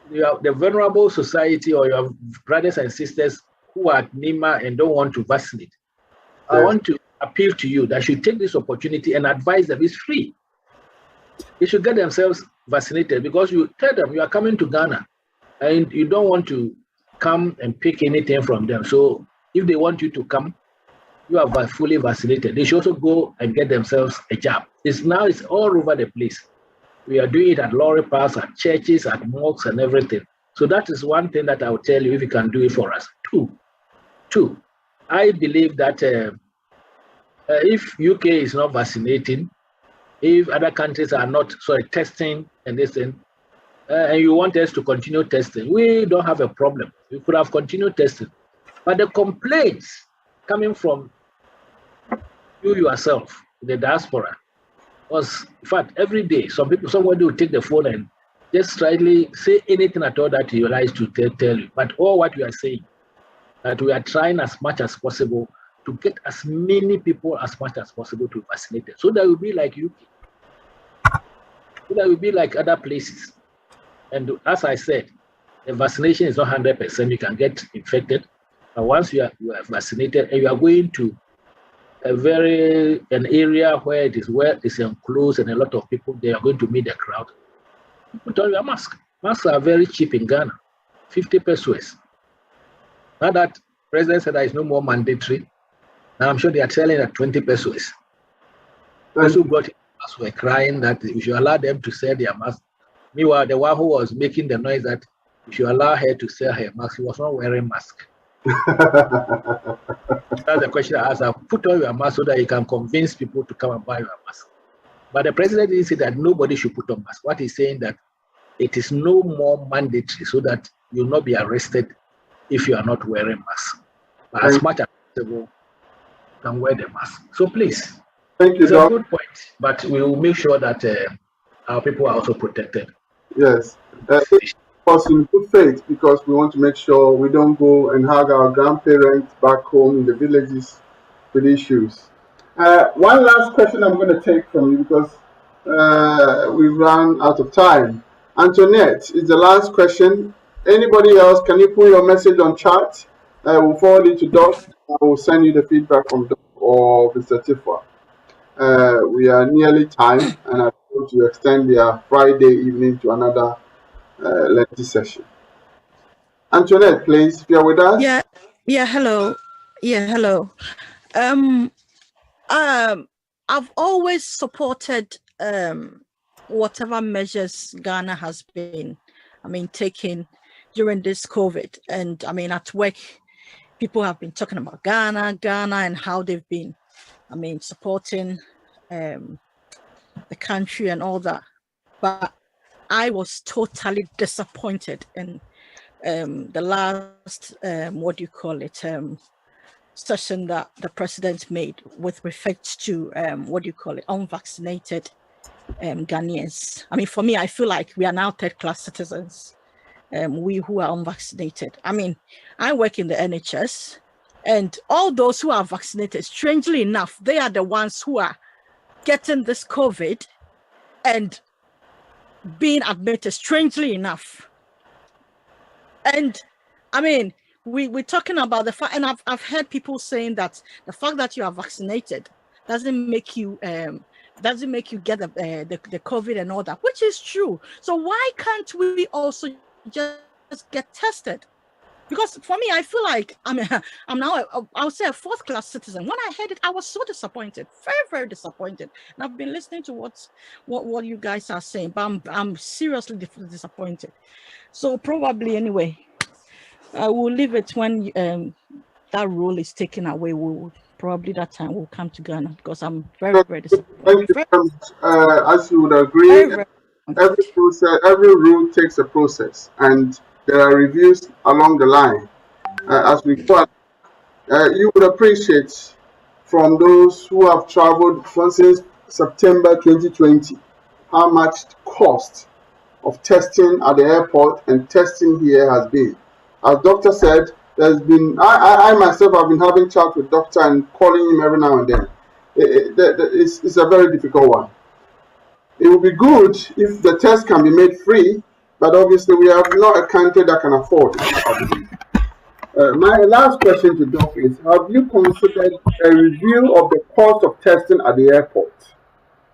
you have the vulnerable society or your brothers and sisters who are at NEMA and don't want to vaccinate. Yes. I want to appeal to you that you take this opportunity and advise them it's free. They should get themselves vaccinated because you tell them you are coming to Ghana and you don't want to come and pick anything from them. So if they want you to come, you are fully vaccinated. They should also go and get themselves a jab. It's all over the place. We are doing it at lorry parks, at churches, at mosques, and everything. So that is one thing that I will tell you if you can do it for us. Two, I believe that if UK is not vaccinating, if other countries are not testing and this thing, and you want us to continue testing, we don't have a problem. We could have continued testing. But the complaints coming from you yourself, the diaspora, was, in fact, every day, somebody will take the phone and just slightly say anything at all that he likes to tell you. But all what we are saying, that we are trying as much as possible to get as many people as much as possible to vaccinate them. So that will be like UK. So that will be like other places. And as I said, the vaccination is not 100%. You can get infected. But once you are vaccinated and you are going to an area where it's enclosed and a lot of people, they are going to meet the crowd, put on your mask. Masks are very cheap in Ghana, 50 pesos. Now that President said that is no more mandatory, now I'm sure they are selling at 20 pesos. Those who brought it were crying that we should allow them to sell their mask. Meanwhile, the one who was making the noise that we should allow her to sell her mask, she was not wearing mask. That's the question I asked her. Put on your mask so that you can convince people to come and buy your mask. But the president didn't say that nobody should put on mask. What he's saying that it is no more mandatory so that you'll not be arrested if you are not wearing mask. But as much as possible, you can wear the mask. So please, thank you, it's a good point, but we will make sure that our people are also protected. Yes. Us in good faith, because we want to make sure we don't go and hug our grandparents back home in the villages with issues. One last question I'm going to take from you, because we've run out of time. Antoinette is the last question. Anybody else, can you put your message on chat? We'll forward it to Doc. I will send you the feedback from Doc or Mr. Tifwa. We are nearly time, and I want to extend their Friday evening to another lengthy session. Antoinette, please, if you're with us. Hello. I've always supported whatever measures Ghana has been, taking during this COVID. And at work, people have been talking about Ghana and how they've been, supporting the country and all that. But I was totally disappointed in the last, session that the president made with respect to, unvaccinated Ghanaians. For me, I feel like we are now third-class citizens, we who are unvaccinated. I work in the NHS, and all those who are vaccinated, strangely enough, they are the ones who are getting this COVID and being admitted, strangely enough. And we're talking about the fact, and I've heard people saying that the fact that you are vaccinated doesn't make you get the COVID and all that, which is true. So why can't we also just get tested? Because for me, I feel like I'm now I would say a fourth-class citizen. When I heard it, I was so disappointed, very, very disappointed. And I've been listening to what you guys are saying, but I'm seriously disappointed. So probably anyway, I will leave it when that rule is taken away. Probably that time we'll come to Ghana, because I'm very, very disappointed. Thank you very much. As you would agree, every rule takes a process, and there are reviews along the line. As we go, you would appreciate from those who have traveled since September 2020 how much the cost of testing at the airport and testing here has been. As Doctor said, there's been, I myself have been having chat with Doctor and calling him every now and then. It's a very difficult one. It would be good if the test can be made free, but obviously we have not a country that can afford it. My last question to Doc is, have you considered a review of the cost of testing at the airport?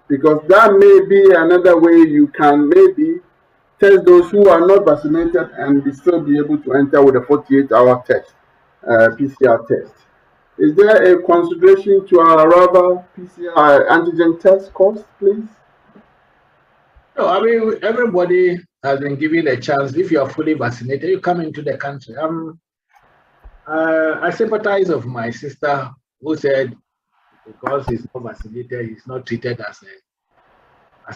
Because that may be another way you can maybe test those who are not vaccinated and still be able to enter with a 48-hour test, PCR test. Is there a consideration to rather PCR antigen test cost, please? No, everybody has been given a chance. If you are fully vaccinated, you come into the country. I sympathize with my sister who said because he's not vaccinated, he's not treated as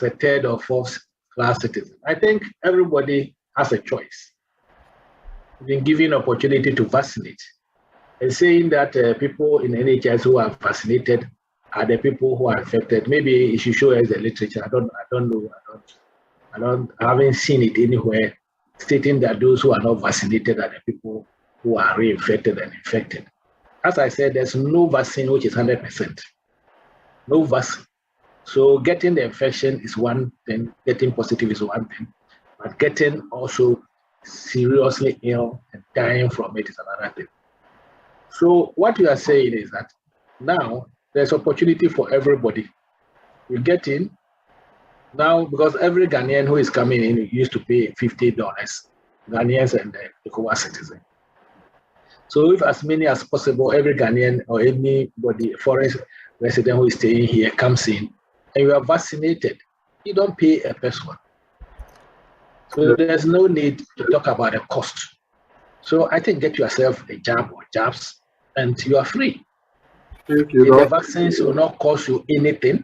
a third or fourth class citizen. I think everybody has a choice. Been given opportunity to vaccinate. And saying that people in NHS who are vaccinated are the people who are affected. Maybe you should show us the literature. I don't know. I haven't seen it anywhere stating that those who are not vaccinated are the people who are reinfected and infected. As I said, there's no vaccine which is 100%. No vaccine. So getting the infection is one thing, getting positive is one thing, but getting also seriously ill and dying from it is another thing. So what we are saying is that now there's opportunity for everybody. You get in now because every Ghanaian who is coming in used to pay $50, Ghanaians and the ECOWAS citizen. So if as many as possible, every Ghanaian or anybody, foreign resident who is staying here comes in and you are vaccinated, you don't pay a person. So there's no need to talk about the cost. So I think get yourself a jab or jabs and you are free. Thank you, The vaccines will not cost you anything.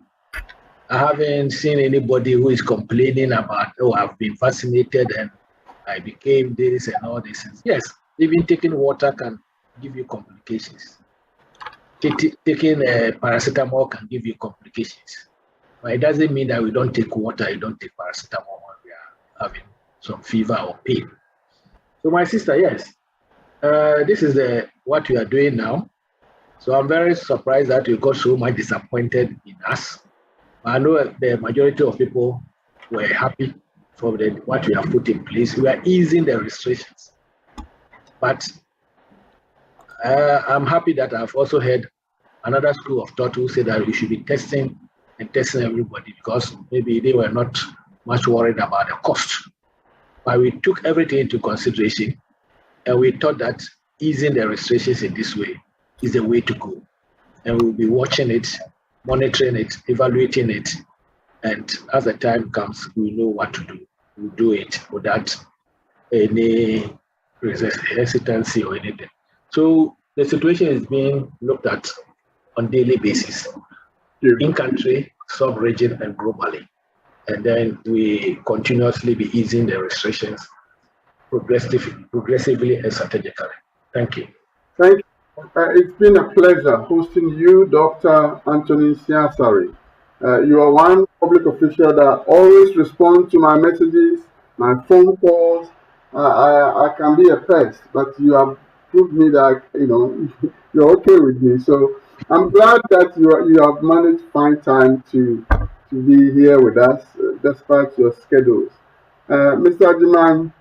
I haven't seen anybody who is complaining about, oh, I've been vaccinated and I became this and all these things. Yes, even taking water can give you complications. Taking paracetamol can give you complications. But it doesn't mean that we don't take water, you don't take paracetamol when we are having some fever or pain. So my sister, yes, this is what we are doing now. So I'm very surprised that you got so much disappointed in us. I know the majority of people were happy for what we have put in place. We are easing the restrictions. But I'm happy that I've also heard another school of thought who said that we should be testing everybody because maybe they were not much worried about the cost. But we took everything into consideration and we thought that easing the restrictions in this way is the way to go. And we'll be watching it, monitoring it, evaluating it. And as the time comes, we know what to do. We'll do it without any hesitancy or anything. So the situation is being looked at on daily basis, in country, sub-region, and globally. And then we continuously be easing the restrictions progressively and strategically. Thank you. Thank you. It's been a pleasure hosting you, Dr. Anthony Siasari. You are one public official that always responds to my messages, my phone calls. I can be a pest, but you have proved me that you're okay with me. So I'm glad that you have managed to find time to be here with us despite your schedules. Mr. Ajiman,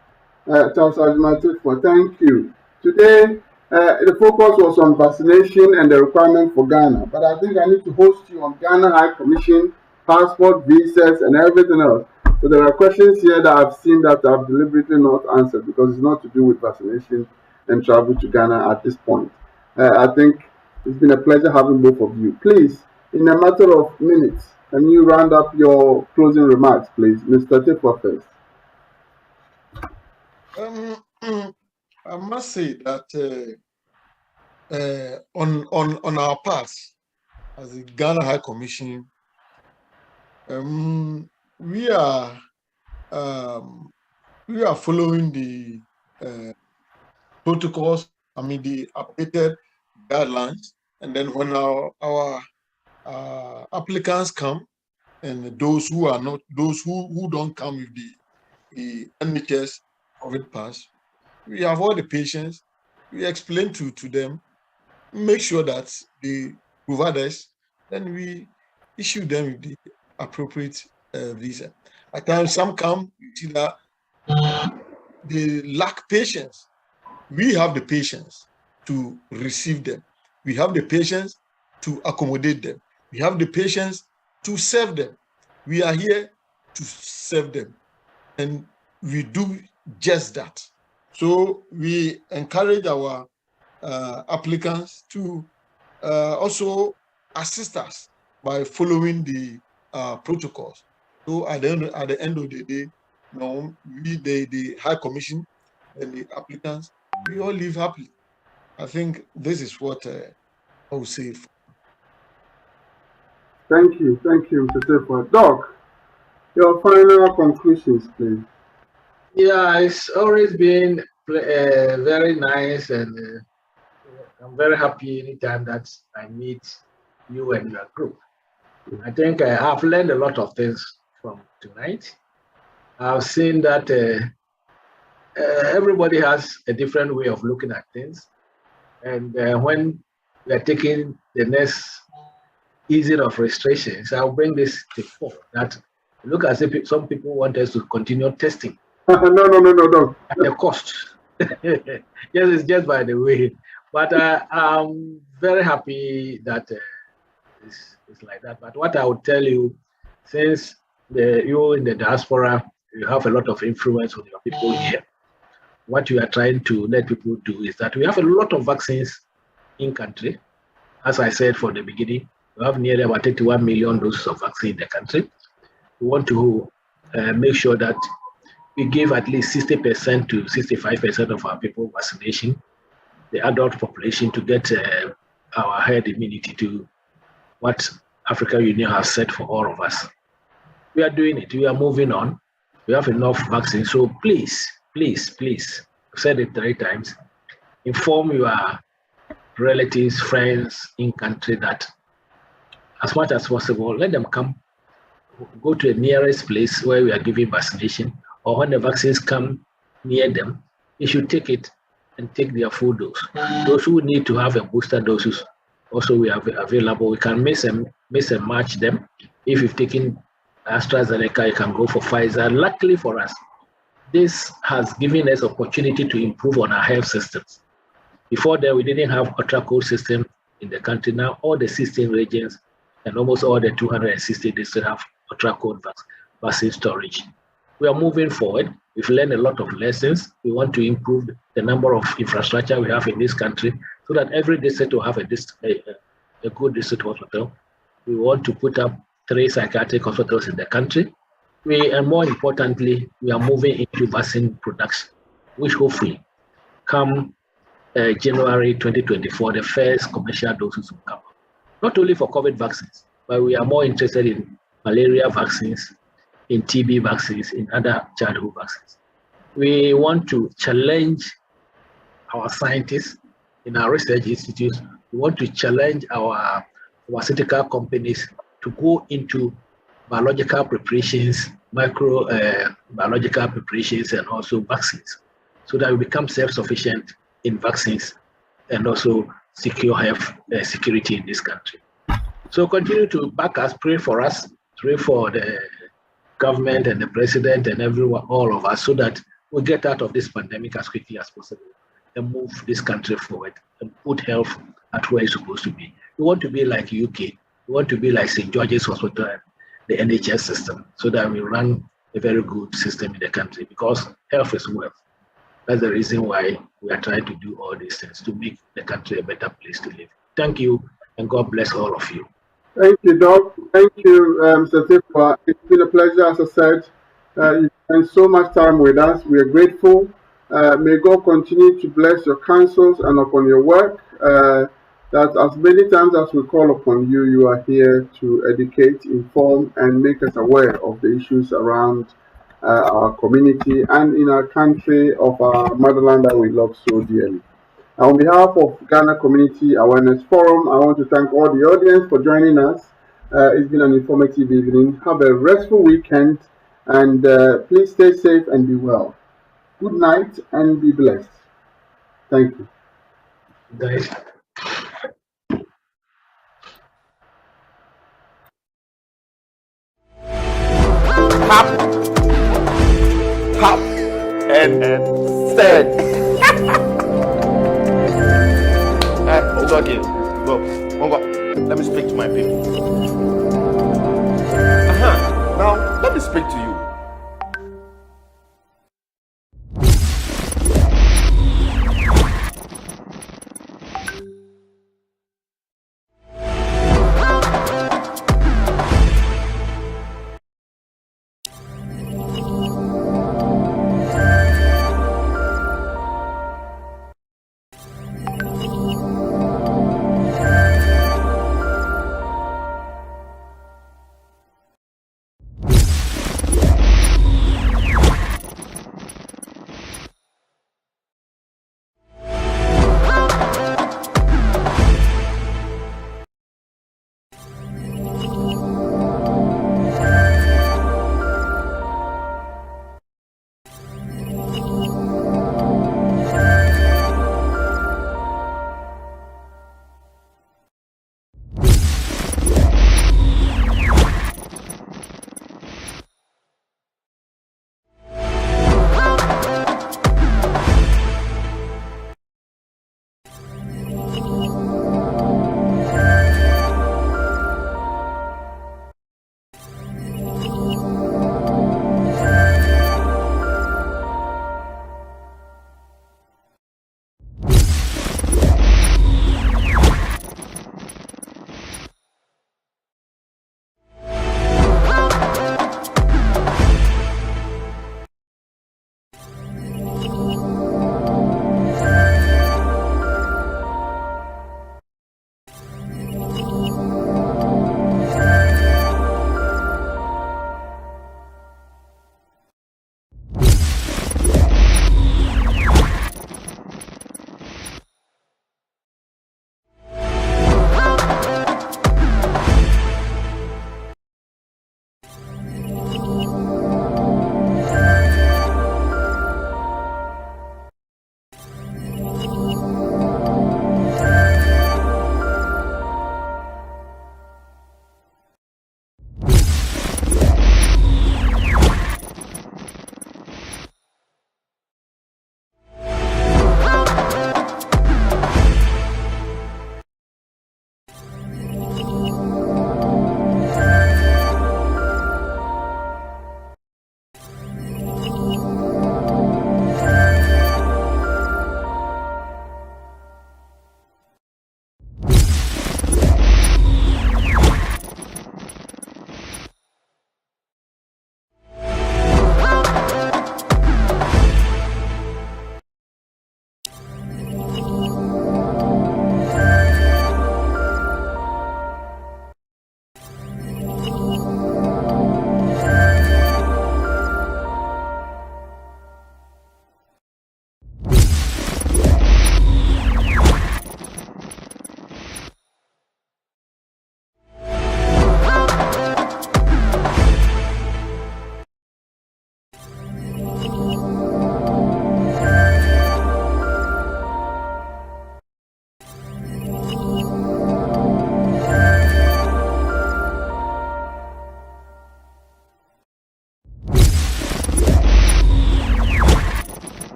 thank you. Today, the focus was on vaccination and the requirement for Ghana, but I think I need to host you on Ghana High Commission, passport, visas, and everything else. So there are questions here that I've seen that I've deliberately not answered because it's not to do with vaccination and travel to Ghana at this point. I think it's been a pleasure having both of you. Please, in a matter of minutes, can you round up your closing remarks, please? Mr. Tepa first. I must say that on our part as the Ghana High Commission, we are following the protocols. I mean the updated guidelines, and then when our applicants come, and those who don't come with the NHS COVID pass, we have all the patients. We explain to them, make sure that they provide us, then we issue them with the appropriate visa. At times, some come, you see that they lack patience. We have the patience to receive them. We have the patience to accommodate them. We have the patience to serve them. We are here to serve them, and we do just that. So we encourage our applicants to also assist us by following the protocols. So at the end of the day, we, the High Commission and the applicants, we all live happily. I think this is what I would say. Thank you, Mr. Tepa. Doc, Your final conclusions, please. Yeah, it's always been very nice, and I'm very happy anytime that I meet you and your group. I think I've learned a lot of things from tonight. I've seen that everybody has a different way of looking at things, and when we're taking the next easing of restrictions, I'll bring this to fore that look as if some people want us to continue testing. No. At the cost. Yes, it's just by the way. But I'm very happy that it's like that. But what I would tell you, since you in the diaspora, you have a lot of influence with your people here. What you are trying to let people do is that we have a lot of vaccines in country. As I said from the beginning, we have nearly about 81 million doses of vaccine in the country. We want to make sure that we give at least 60% to 65% of our people vaccination, the adult population, to get our herd immunity to what African Union has set for all of us. We are doing it. We are moving on. We have enough vaccine. So please, I've said it 3 times, inform your relatives, friends in country that as much as possible, let them come, go to the nearest place where we are giving vaccination, or when the vaccines come near them, they should take it and take their full dose. Those who need to have a booster doses, also we have available. We can mix and match them. If you've taken AstraZeneca, you can go for Pfizer. Luckily for us, this has given us opportunity to improve on our health systems. Before that, we didn't have ultra code system in the country. Now all the 16 regions and almost all the 260 districts have ultra code vaccine storage. We are moving forward. We've learned a lot of lessons. We want to improve the number of infrastructure we have in this country so that every district will have a good district hospital. We want to put up 3 psychiatric hospitals in the country. And more importantly, we are moving into vaccine production, which hopefully come January 2024, the first commercial doses will come. Not only for COVID vaccines, but we are more interested in malaria vaccines, in TB vaccines, in other childhood vaccines. We want to challenge our scientists in our research institutes. We want to challenge our pharmaceutical companies to go into biological preparations, biological preparations, and also vaccines, so that we become self-sufficient in vaccines and also secure health security in this country. So continue to back us, pray for us, pray for the government and the president and everyone, all of us, so that we get out of this pandemic as quickly as possible and move this country forward and put health at where it's supposed to be. We want to be like UK. We want to be like St. George's Hospital and the NHS system, so that we run a very good system in the country, because health is wealth. That's the reason why we are trying to do all these things to make the country a better place to live. Thank you, and God bless all of you. Thank you, Doc. Thank you, Mr. Tifa. It's been a pleasure, as I said. You spent so much time with us. We are grateful. May God continue to bless your counsels and upon your work. That as many times as we call upon you, you are here to educate, inform, and make us aware of the issues around our community and in our country of our motherland that we love so dearly. On behalf of Ghana Community Awareness Forum, I want to thank all the audience for joining us. It's been an informative evening. Have a restful weekend, and please stay safe and be well. Good night and be blessed. Thank you. Guys. Tap and stand. Okay, go. Let me speak to my people. Now, let me speak to you.